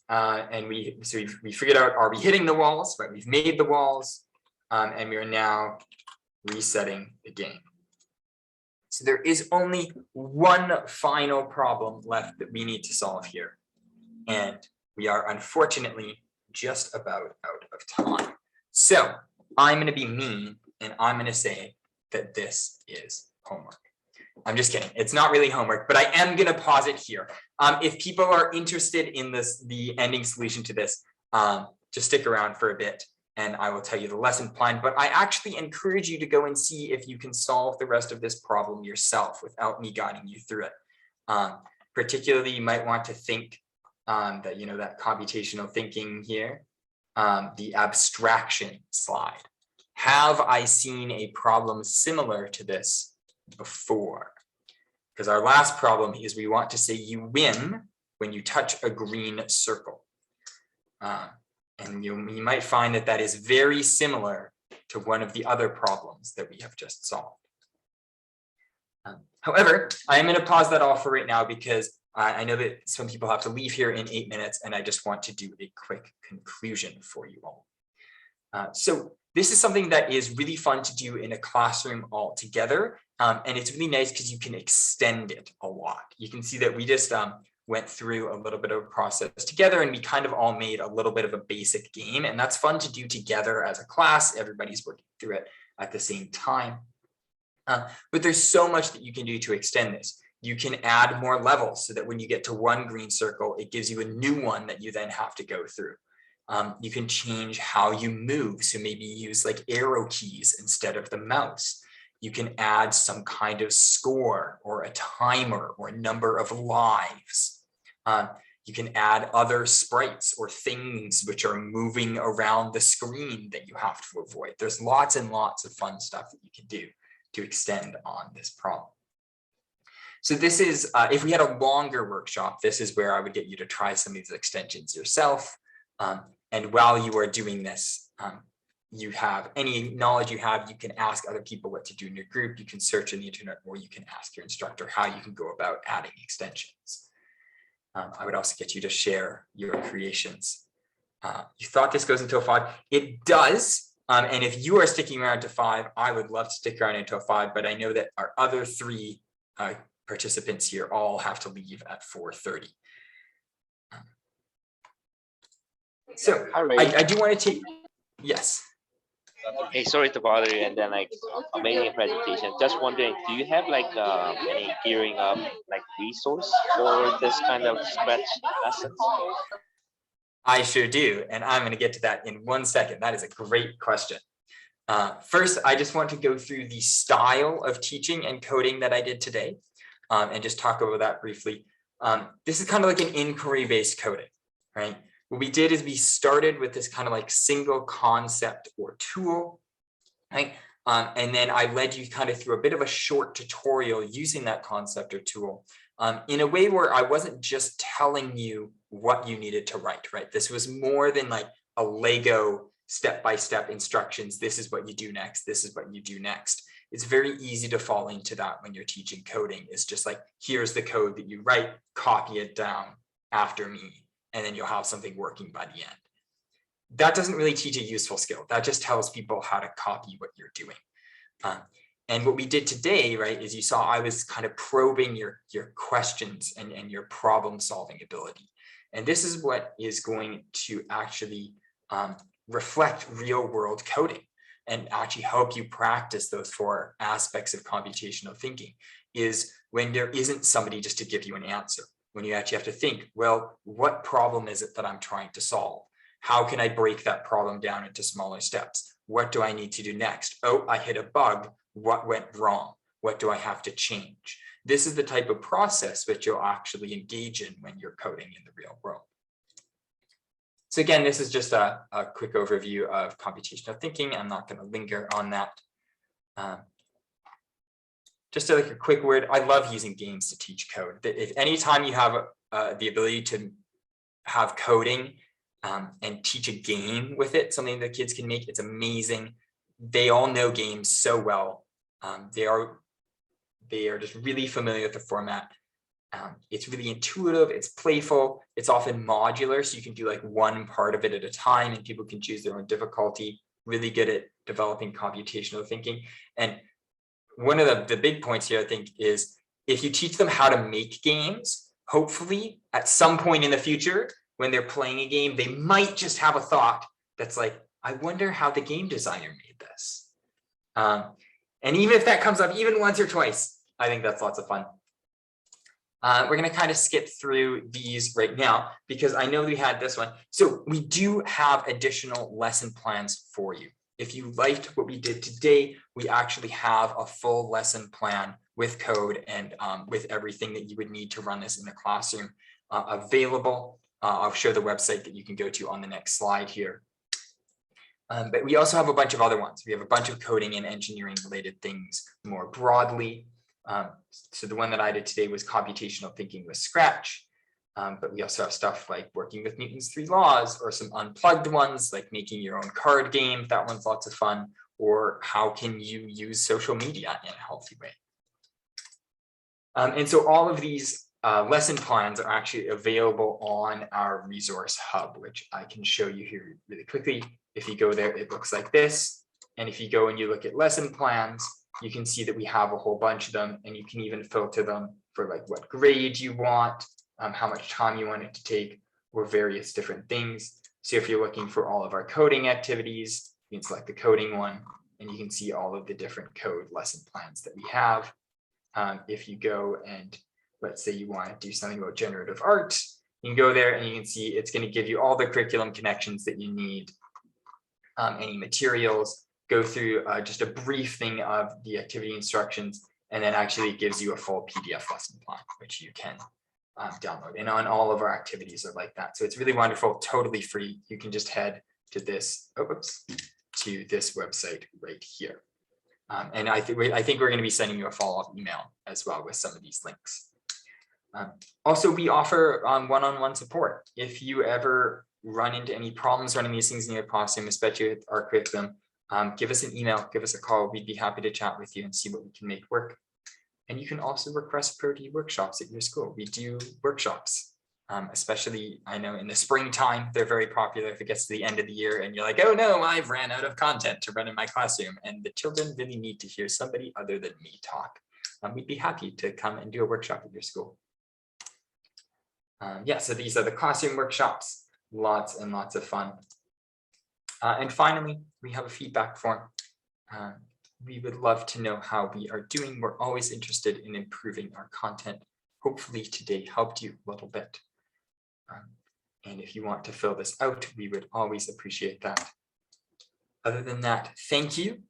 And we figured out, are we hitting the walls? But we've made the walls, and we are now resetting the game. So there is only one final problem left that we need to solve here. And we are unfortunately just about out of time. So I'm going to be mean and I'm going to say that this is homework. I'm just kidding. It's not really homework, but I am going to pause it here. If people are interested in the ending solution to this, just stick around for a bit and I will tell you the lesson plan. But I actually encourage you to go and see if you can solve the rest of this problem yourself without me guiding you through it. Particularly, you might want to think that, that computational thinking here, the abstraction slide. Have I seen a problem similar to this before? Because our last problem is we want to say you win when you touch a green circle. And you might find that that is very similar to one of the other problems that we have just solved. However, I am going to pause that off for right now because I know that some people have to leave here in 8 minutes and I just want to do a quick conclusion for you all. So this is something that is really fun to do in a classroom all together. And it's really nice because you can extend it a lot. You can see that we just went through a little bit of a process together, and we kind of all made a little bit of a basic game, and that's fun to do together as a class. Everybody's working through it at the same time. But there's so much that you can do to extend this. You can add more levels so that when you get to one green circle, it gives you a new one that you then have to go through. You can change how you move. So maybe use like arrow keys instead of the mouse. You can add some kind of score or a timer or a number of lives. You can add other sprites or things which are moving around the screen that you have to avoid. There's lots and lots of fun stuff that you can do to extend on this problem. So this is, if we had a longer workshop, this is where I would get you to try some of these extensions yourself. And while you are doing this, you have any knowledge you have, you can ask other people what to do in your group. You can search on the internet, or you can ask your instructor how you can go about adding extensions. I would also get you to share your creations. You thought this goes until 5. It does. And if you are sticking around to 5, I would love to stick around until 5, but I know that our other 3 participants here all have to leave at 4:30. So I do want to take, yes. Hey, sorry to bother you, and then like amazing presentation. Just wondering, do you have like any gearing up like resource for this kind of scratch lessons? I sure do, and I'm going to get to that in 1 second. That is a great question. First, I just want to go through the style of teaching and coding that I did today, and just talk about that briefly. This is kind of like an inquiry-based coding, right? What we did is we started with this kind of like single concept or tool, right? And then I led you kind of through a bit of a short tutorial using that concept or tool in a way where I wasn't just telling you what you needed to write, right? This was more than like a Lego step-by-step instructions. This is what you do next. This is what you do next. It's very easy to fall into that when you're teaching coding. It's just like, here's the code that you write, copy it down after me, and then you'll have something working by the end. That doesn't really teach a useful skill. That just tells people how to copy what you're doing. And what we did today, right, is you saw I was kind of probing your questions and your problem solving ability. And this is what is going to actually reflect real world coding and actually help you practice those 4 aspects of computational thinking, is when there isn't somebody just to give you an answer. When you actually have to think, well, what problem is it that I'm trying to solve? How can I break that problem down into smaller steps? What do I need to do next? Oh, I hit a bug. What went wrong? What do I have to change? This is the type of process that you'll actually engage in when you're coding in the real world. So again, this is just a quick overview of computational thinking. I'm not going to linger on that. Just like a quick word, I love using games to teach code. If anytime you have the ability to have coding and teach a game with it, something that kids can make, it's amazing. They all know games so well. They are just really familiar with the format. It's really intuitive, it's playful, it's often modular, so you can do like one part of it at a time and people can choose their own difficulty. Really good at developing computational thinking. And one of the big points here, I think, is if you teach them how to make games, hopefully at some point in the future, when they're playing a game, they might just have a thought that's like, I wonder how the game designer made this. And even if that comes up even once or twice, I think that's lots of fun. We're going to kind of skip through these right now because I know we had this one. So we do have additional lesson plans for you. If you liked what we did today, we actually have a full lesson plan with code and with everything that you would need to run this in the classroom available. I'll show the website that you can go to on the next slide here. But we also have a bunch of other ones. We have a bunch of coding and engineering related things more broadly. So the one that I did today was computational thinking with Scratch. But we also have stuff like working with Newton's 3 laws, or some unplugged ones like making your own card game. That one's lots of fun. Or how can you use social media in a healthy way? And so all of these lesson plans are actually available on our resource hub, which I can show you here really quickly. If you go there, it looks like this. And if you go and you look at lesson plans, you can see that we have a whole bunch of them, and you can even filter them for like what grade you want. how much time you want it to take, or various different things. So if you're looking for all of our coding activities, you can select the coding one, and you can see all of the different code lesson plans that we have. If you go and let's say you want to do something about generative art, you can go there and you can see it's going to give you all the curriculum connections that you need, any materials, go through just a brief thing of the activity instructions, and then actually it gives you a full PDF lesson plan, which you can download. And on all of our activities are like that. So it's really wonderful, totally free. You can just head to this, to this website right here. And I think we're going to be sending you a follow-up email as well with some of these links. Also, we offer one-on-one support. If you ever run into any problems running these things in your classroom, especially with our curriculum, give us an email, give us a call. We'd be happy to chat with you and see what we can make work. And you can also request Pro-D workshops at your school. We do workshops, especially, I know in the springtime, they're very popular if it gets to the end of the year and you're like, oh no, I've ran out of content to run in my classroom. And the children really need to hear somebody other than me talk. We'd be happy to come and do a workshop at your school. Yeah, so these are the classroom workshops, lots and lots of fun. And finally, we have a feedback form. We would love to know how we are doing. We're always interested in improving our content. Hopefully today helped you a little bit. And if you want to fill this out, we would always appreciate that. Other than that, thank you.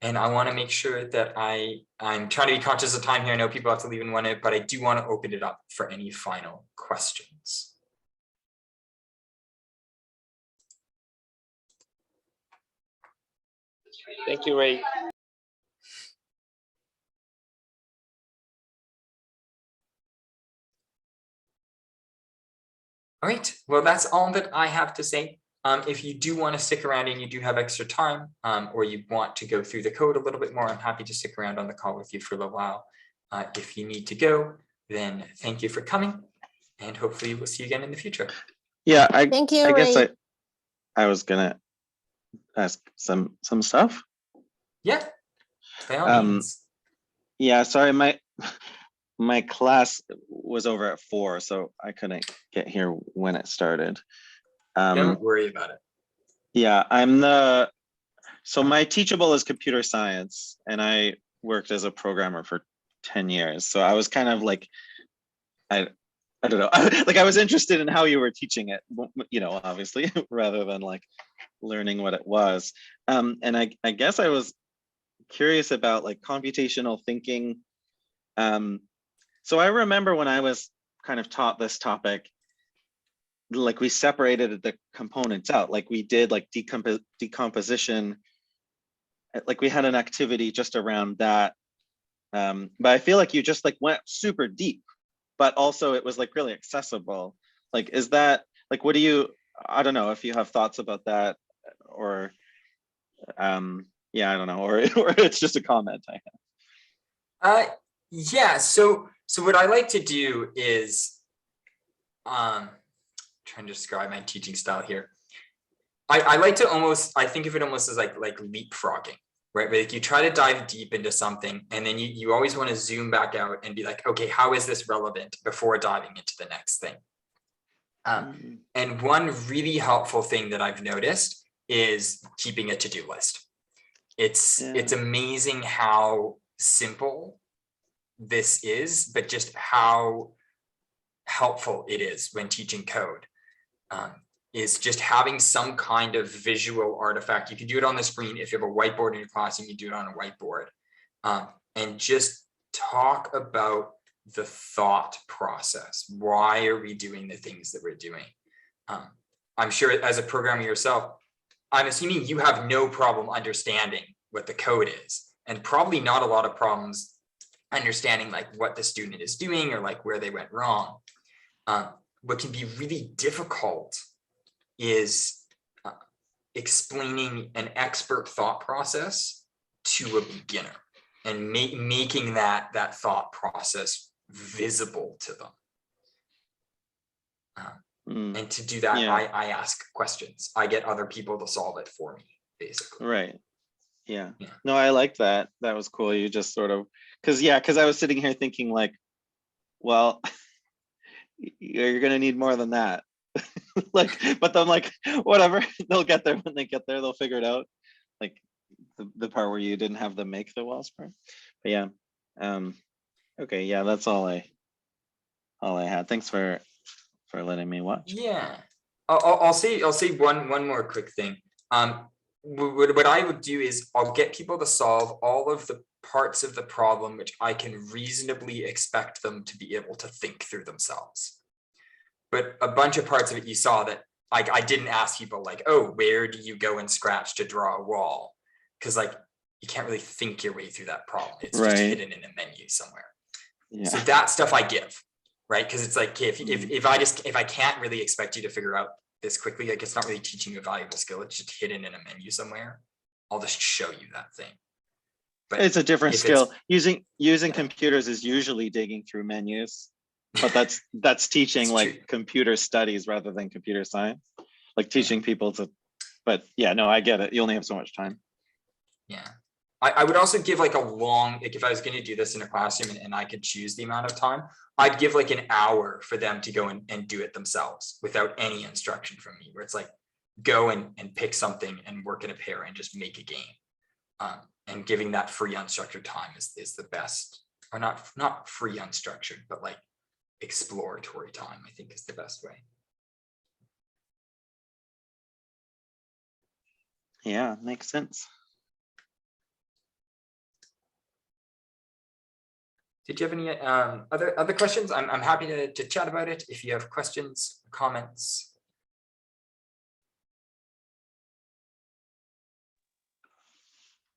And I want to make sure that I'm trying to be conscious of time here. I know people have to leave in 1 minute, but I do want to open it up for any final questions. Thank you, Ray. All right, well, that's all that I have to say. If you do want to stick around and you do have extra time, or you want to go through the code a little bit more, I'm happy to stick around on the call with you for a little while. If you need to go, then thank you for coming, and hopefully we'll see you again in the future. Yeah, Thank you, I guess Ray. I was gonna ask some stuff. Yeah, by all means. Yeah, sorry, my class was over at 4, so I couldn't get here when it started. Don't worry about it. Yeah, so my teachable is computer science, and I worked as a programmer for 10 years. So I was kind of like, I don't know, like I was interested in how you were teaching it, you know, obviously, rather than like learning what it was. And I guess I was curious about like computational thinking. So I remember when I was kind of taught this topic, like we separated the components out, like we did like decomposition, like we had an activity just around that. But I feel like you just like went super deep, but also it was like really accessible. Like, is that like, what do you, I don't know if you have thoughts about that, or yeah, I don't know, or it's just a comment I have. Yeah, so what I like to do is trying to describe my teaching style here. I like to almost, I think of it almost as like leapfrogging, right? Like you try to dive deep into something, and then you always want to zoom back out and be like, okay, how is this relevant before diving into the next thing? And one really helpful thing that I've noticed is keeping a to-do list. It's amazing how simple this is, but just how helpful it is when teaching code. Is just having some kind of visual artifact. You can do it on the screen. If you have a whiteboard in your class, you can do it on a whiteboard, and just talk about the thought process. Why are we doing the things that we're doing? I'm sure as a programmer yourself, I'm assuming you have no problem understanding what the code is, and probably not a lot of problems understanding like what the student is doing or like where they went wrong. What can be really difficult is explaining an expert thought process to a beginner and making that thought process visible to them. And to do that, I ask questions. I get other people to solve it for me, basically. Right. Yeah. No, I like that. That was cool. You just sort of, because I was sitting here thinking like, well, you're gonna need more than that. Like, but then like, whatever, they'll get there when they get there, they'll figure it out. Like the part where you didn't have the make the walls part. But yeah. Okay, yeah, that's all I had. Thanks for letting me watch. Yeah, I'll say one more quick thing. What I would do is I'll get people to solve all of the parts of the problem which I can reasonably expect them to be able to think through themselves. But a bunch of parts of it you saw that like I didn't ask people like, oh, where do you go in Scratch to draw a wall? Because like you can't really think your way through that problem. It's just hidden in a menu somewhere. Yeah. So that stuff I give, right? Because it's like, okay, if I can't really expect you to figure out this quickly, like it's not really teaching you a valuable skill, it's just hidden in a menu somewhere, I'll just show you that thing. But it's a different skill. Using Yeah. computers is usually digging through menus, but that's teaching It's like true. computer studies rather than computer science, like teaching people to, but yeah, no, I get it. You only have so much time. Yeah. I would also give like a long, like if I was going to do this in a classroom and I could choose the amount of time, I'd give like an hour for them to go and do it themselves without any instruction from me, where it's like, go and pick something and work in a pair and just make a game. And giving that free unstructured time is the best, or not free unstructured, but like exploratory time, I think is the best way. Yeah, makes sense. Did you have any other questions? I'm happy to chat about it if you have questions, comments.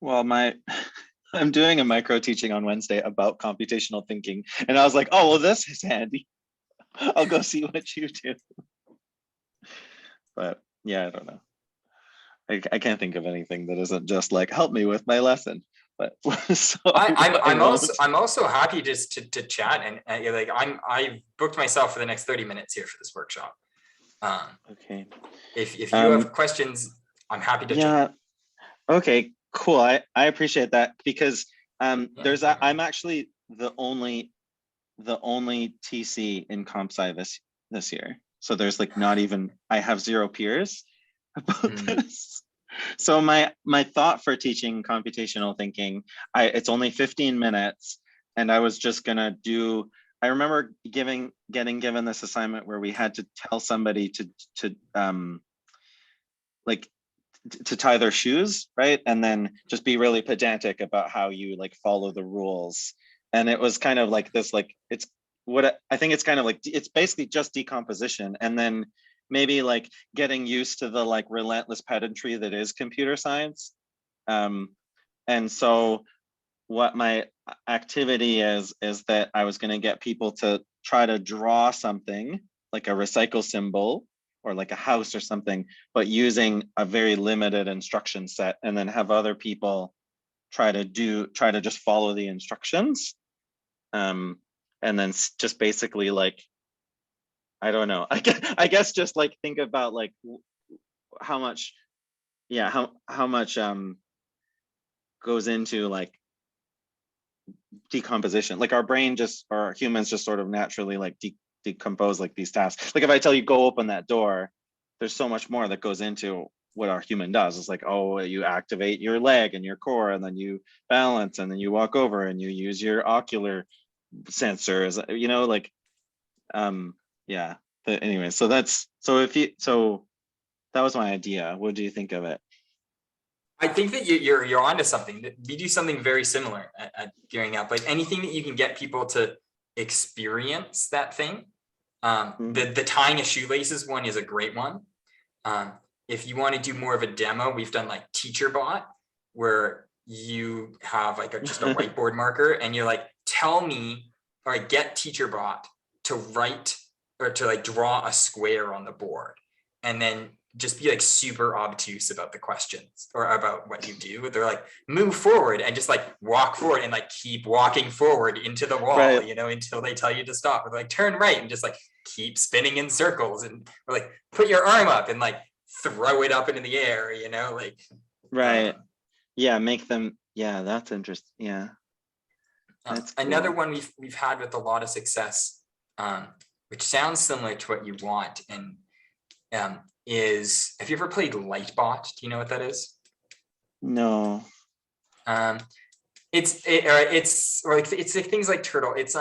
Well, I'm doing a micro teaching on Wednesday about computational thinking, and I was like, oh, well, this is handy. I'll go see what you do. But yeah, I don't know. I can't think of anything that isn't just like, help me with my lesson. But so I'm also happy just to chat and you're like I've booked myself for the next 30 minutes here for this workshop. Okay. If you have questions, I'm happy to chat. Okay, cool. I appreciate that, because I'm actually the only TC in comp sci this year. So there's like not even, I have 0 peers about this. So my thought for teaching computational thinking, it's only 15 minutes, and I was just gonna do, I remember getting given this assignment where we had to tell somebody to tie their shoes, right? And then just be really pedantic about how you like follow the rules. And it was kind of like this, like it's what I think it's kind of like, it's basically just decomposition, and then maybe like getting used to the like relentless pedantry that is computer science. And so what my activity is that I was going to get people to try to draw something like a recycle symbol or like a house or something, but using a very limited instruction set, and then have other people try to just follow the instructions. And then just basically like, I don't know, I guess just like think about like how much goes into like decomposition. Like our brain or humans just sort of naturally like decompose like these tasks. Like if I tell you go open that door, there's so much more that goes into what our human does. It's like, oh, you activate your leg and your core, and then you balance, and then you walk over and you use your ocular sensors, you know, like yeah. Anyway, so that was my idea. What do you think of it? I think that you're onto something. That we do something very similar at Gearing Up. Like anything that you can get people to experience that thing. The tying of shoelaces one is a great one. If you want to do more of a demo, we've done like TeacherBot, where you have like just a whiteboard marker, and you're like, tell me, or get TeacherBot to write or to like draw a square on the board, and then just be like super obtuse about the questions or about what you do. They're like, move forward, and just like walk forward and like keep walking forward into the wall, right, you know, until they tell you to stop. Or like turn right, and just like keep spinning in circles, and or like put your arm up and like throw it up into the air, you know, like right. Yeah, make them, yeah, that's interesting. Yeah. That's cool. Another one we've had with a lot of success which sounds similar to what you want, and have you ever played Lightbot? Do you know what that is? No. It's like things like Turtle. It's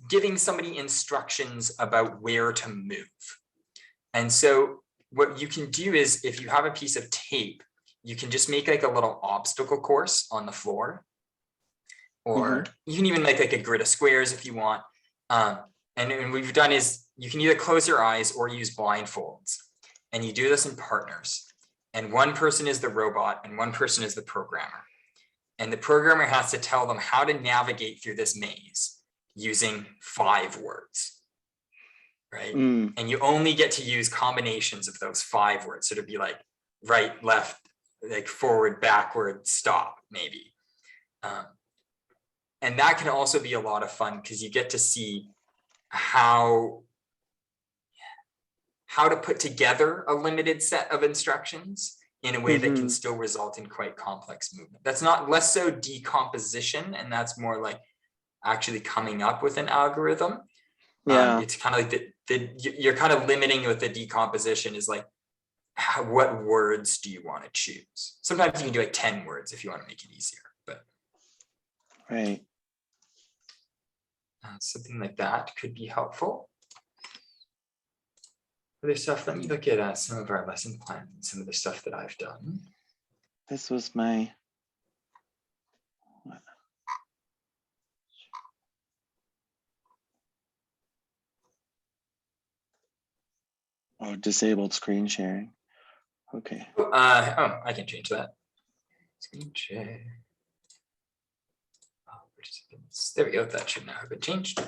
giving somebody instructions about where to move. And so what you can do is, if you have a piece of tape, you can just make like a little obstacle course on the floor, or you can even make like a grid of squares if you want. And what we've done is you can either close your eyes or use blindfolds, and you do this in partners. And one person is the robot and one person is the programmer. And the programmer has to tell them how to navigate through this maze using 5 words, right? And you only get to use combinations of those 5 words. So it'd be like right, left, like forward, backward, stop, maybe. And that can also be a lot of fun because you get to see how to put together a limited set of instructions in a way that can still result in quite complex movement. That's not less so decomposition, and that's more like actually coming up with an algorithm. It's kind of like you're kind of limiting with the decomposition is like, what words do you want to choose? Sometimes you can do like 10 words if you want to make it easier, but right. Something like that could be helpful. Other stuff, let me look at some of our lesson plans and some of the stuff that I've done. This was my disabled screen sharing. Okay. I can change that. Screen share. Participants. There we go. That should now have been changed.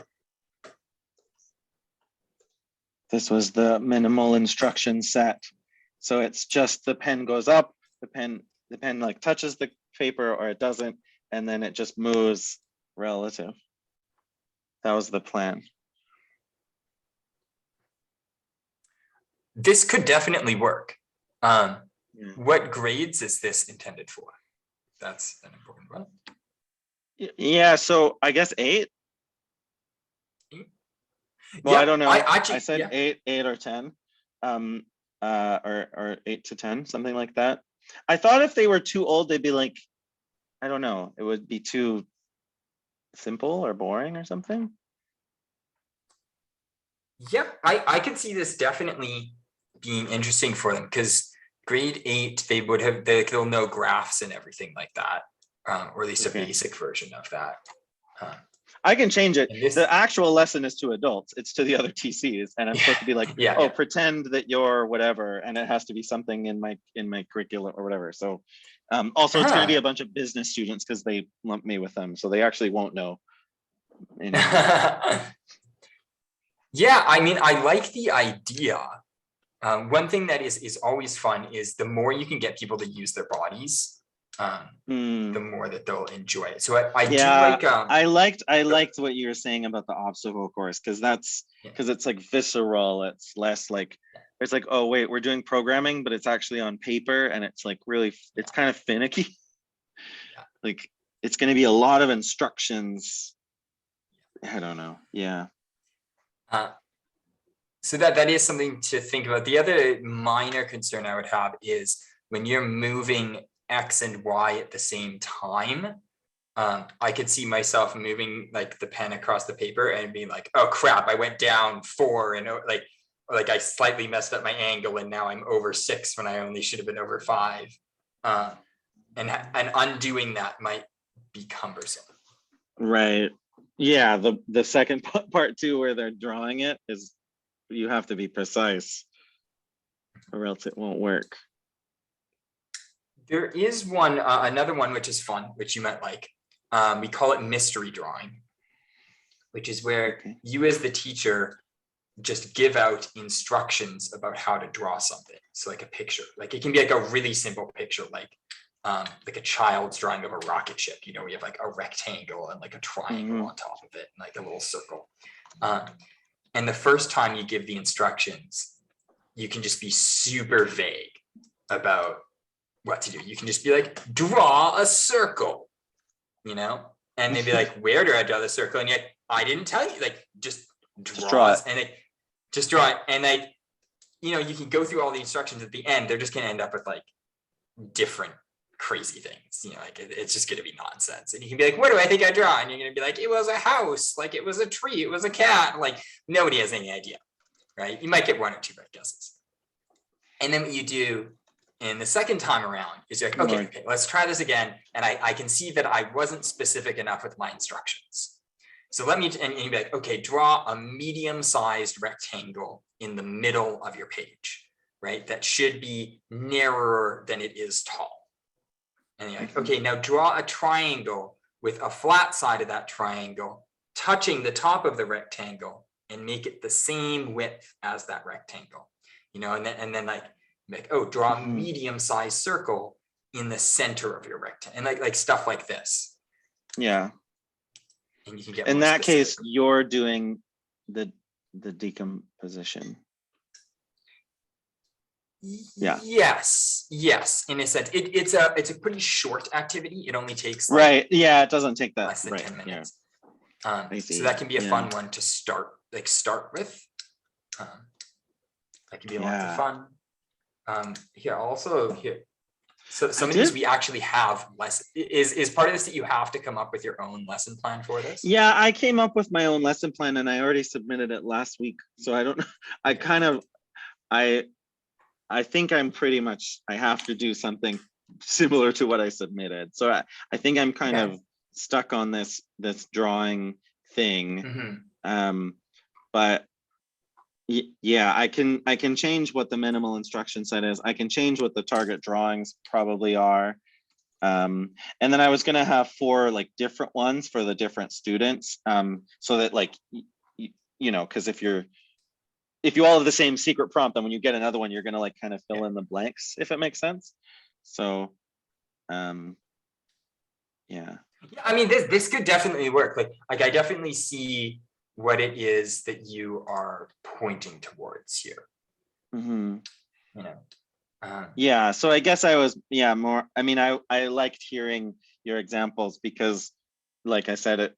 This was the minimal instruction set. So it's just the pen goes up, the pen like touches the paper or it doesn't, and then it just moves relative. That was the plan. This could definitely work. What grades is this intended for? That's an important one. Yeah, so I guess 8. Well, yeah, I don't know. I said 8 or 10, or 8 to 10, something like that. I thought if they were too old, they'd be like, I don't know, it would be too simple or boring or something. Yep, I could see this definitely being interesting for them because grade 8, they'll know graphs and everything like that, or at least a basic version of that. I can change it. The actual lesson is to adults. It's to the other TCs, and I'm supposed to be like, pretend that you're whatever, and it has to be something in my curriculum or whatever. So, also it's going to be a bunch of business students because they lump me with them, so they actually won't know. Yeah, I mean, I like the idea. One thing that is always fun is the more you can get people to use their bodies, the more that they'll enjoy it. So I do like. I liked what you were saying about the obstacle course because it's like visceral. It's less like it's like, oh wait, we're doing programming, but it's actually on paper, and it's like really it's kind of finicky. Like it's going to be a lot of instructions. I don't know. Yeah. So that is something to think about. The other minor concern I would have is when you're moving X and Y at the same time, I could see myself moving like the pen across the paper and being like, oh crap, I went down 4 and like I slightly messed up my angle and now I'm over 6 when I only should have been over 5. And undoing that might be cumbersome. Right. Yeah, the second part too, where they're drawing it, is you have to be precise or else it won't work. There is one, another one which is fun, which you might like. We call it mystery drawing, which is where you as the teacher just give out instructions about how to draw something. So like a picture, like it can be like a really simple picture, like a child's drawing of a rocket ship. You know, we have like a rectangle and like a triangle on top of it, and like a little circle. And the first time you give the instructions, you can just be super vague about what to do. You can just be like, draw a circle, you know, and they'd be like, where do I draw the circle? And yet I didn't tell you, like, just draw draws, and it just draw it, and you can go through all the instructions at the end. They're just going to end up with like different crazy things. Like it's just going to be nonsense. And you can be like, what do I think I draw? And you're going to be like, it was a house, like it was a tree, it was a cat. Like nobody has any idea, right? You might get one or two right guesses. And then what you do in the second time around is you're like, okay, let's try this again. And I can see that I wasn't specific enough with my instructions. So let me, and you'd be like, okay, draw a medium-sized rectangle in the middle of your page, right? That should be narrower than it is tall. And you're like, okay, now draw a triangle with a flat side of that triangle touching the top of the rectangle and make it the same width as that rectangle. And then like, oh, draw a medium-sized circle in the center of your rectangle, and like stuff like this. Yeah. And you can get in more that case, specific. you're doing the decomposition. Yeah. Yes. In a sense, it's a pretty short activity. It only takes like Right. Yeah, it doesn't take that less than 10 minutes. So that can be a fun one to start with. That can be lots of fun. So some of these we actually have lesson. Is part of this that you have to come up with your own lesson plan for this? Yeah, I came up with my own lesson plan and I already submitted it last week. So I don't know. I think I'm pretty much, I have to do something similar to what I submitted. So I think I'm kind of stuck on this drawing thing. But yeah, I can change what the minimal instruction set is. I can change what the target drawings probably are. And then I was gonna have 4 like different ones for the different students. So that like, because if you all have the same secret prompt, then when you get another one, you're gonna like kind of fill in the blanks, if it makes sense. So, yeah. I mean, this could definitely work. Like I definitely see what it is that you are pointing towards here. Yeah, so I guess I was more. I mean, I liked hearing your examples because, like I said,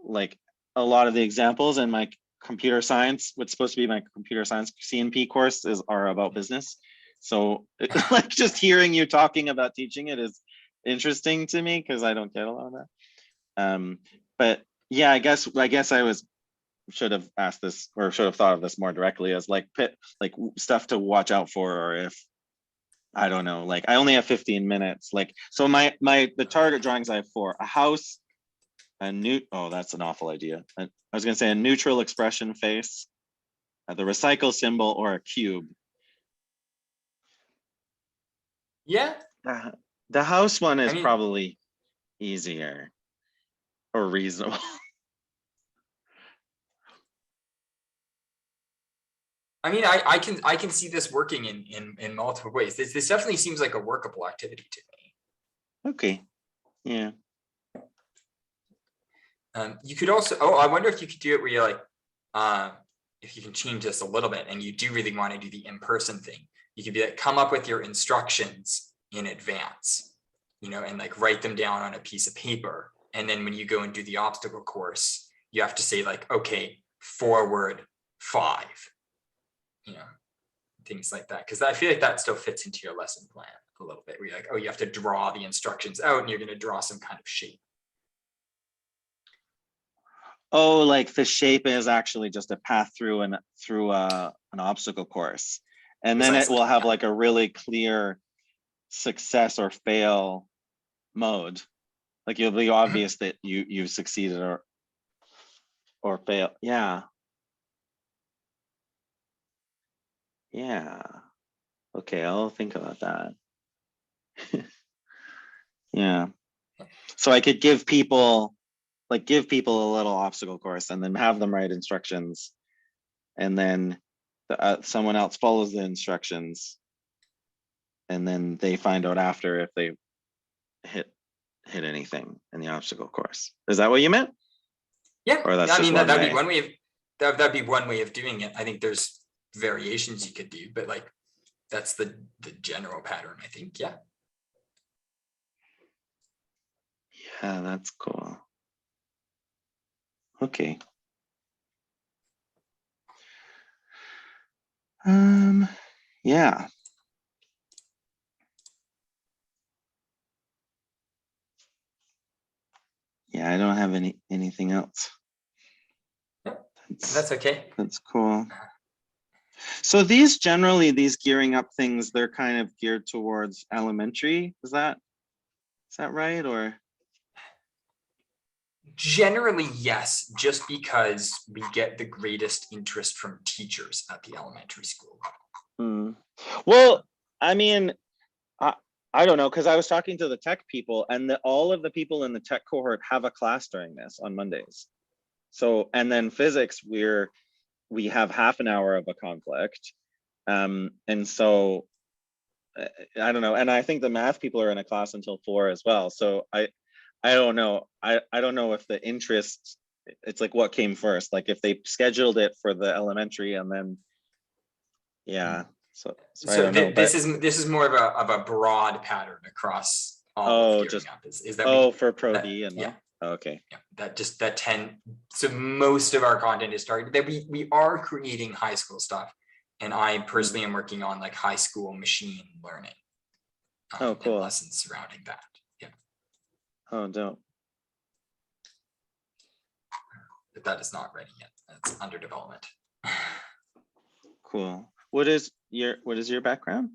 like a lot of the examples in my computer science, what's supposed to be my computer science CNP course, are about business. So like just hearing you talking about teaching it is interesting to me because I don't get a lot of that. But yeah, I guess I should have asked this, or should have thought of this more directly as like stuff to watch out for, or if I don't know, like I only have 15 minutes. Like, so the target drawings I have 4: a house, that's an awful idea. I was gonna say a neutral expression face, the recycle symbol, or a cube. Yeah. The house one is probably easier or reasonable. I mean, I can see this working in multiple ways. This definitely seems like a workable activity to me. Okay. Yeah. You could also, I wonder if you could do it where you're like, if you can change this a little bit and you do really want to do the in-person thing, you could be like, come up with your instructions in advance, and like write them down on a piece of paper. And then when you go and do the obstacle course, you have to say like, okay, forward 5. Things like that, because I feel like that still fits into your lesson plan a little bit, where you're like, oh, you have to draw the instructions out and you're going to draw some kind of shape. Oh, like the shape is actually just a path through an obstacle course, and then it will have like a really clear success or fail mode. Like it'll be obvious that you've succeeded or failed. Yeah. Yeah. Okay, I'll think about that. Yeah. So I could give people a little obstacle course and then have them write instructions, and then someone else follows the instructions, and then they find out after if they hit anything in the obstacle course. Is that what you meant? Yeah. Or that's I mean, that'd way? be one way of that'd be one way of doing it. I think there's variations you could do, but like that's the general pattern, I think. Yeah. Yeah, that's cool. Okay. Yeah. Yeah, I don't have anything else. That's okay. That's cool. So these generally, these gearing up things, they're kind of geared towards elementary. Is that right? Or Generally, yes, just because we get the greatest interest from teachers at the elementary school. well, I mean, I don't know, because I was talking to the tech people, and all of the people in the tech cohort have a class during this on Mondays. So, and then physics, we have half an hour of a conflict. And so I don't know. And I think the math people are in a class until 4 as well. So I don't know. I don't know if the interest, it's like what came first, like if they scheduled it for the elementary and then, yeah. So I don't know. This is more of a broad pattern across all Oh, of just gearing up. Is that for Pro D and yeah. Okay. Yeah, that 10. So most of our content is targeted that we are creating high school stuff. And I personally am working on like high school machine learning. Oh, cool. And lessons surrounding that. Yeah. Oh, dope. But that is not ready yet. That's under development. Cool. What is your background?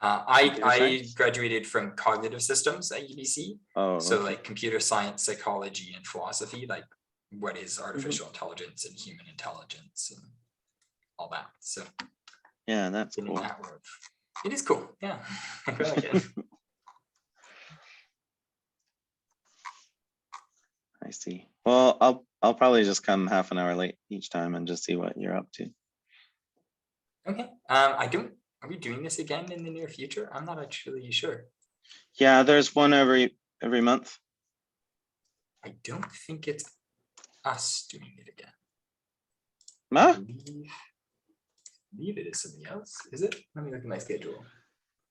I graduated from cognitive systems at UBC. Oh, so okay. like computer science, psychology, and philosophy, like what is artificial intelligence and human intelligence and all that. So yeah, that's cool. That world. It is cool. Yeah. I like it. I see. Well, I'll probably just come half an hour late each time and just see what you're up to. Okay. Are we doing this again in the near future? I'm not actually sure. Yeah, there's one every month. I don't think it's us doing it again. Huh? I believe it is somebody else. Is it? Let me look at my schedule.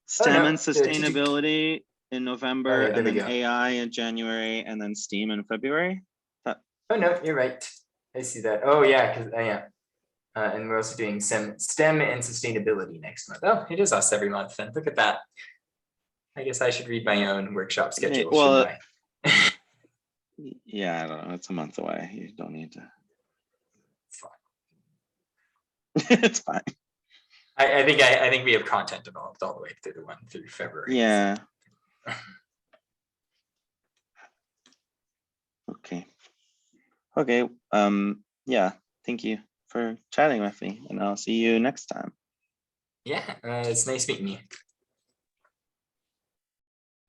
STEM and sustainability in November, right, and then we go. AI in January, and then STEAM in February. Oh no, you're right. I see that. Oh yeah, because yeah. And we're also doing some STEM and sustainability next month. Oh, it is us every month. Then look at that. I guess I should read my own workshop schedule. Well, shouldn't I? Yeah, I don't know. It's a month away. You don't need to. It's fine. I think we have content developed all the way through the one through February. Yeah. Okay. Okay. Yeah. Thank you for chatting with me, and I'll see you next time. Yeah, it's nice meeting you.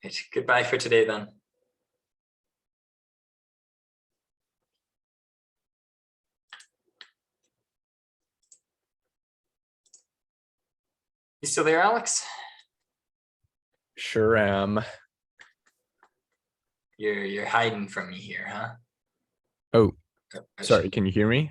Right, goodbye for today then. You still there, Alex? Sure am. You're hiding from me here, huh? Oh, sorry. Can you hear me?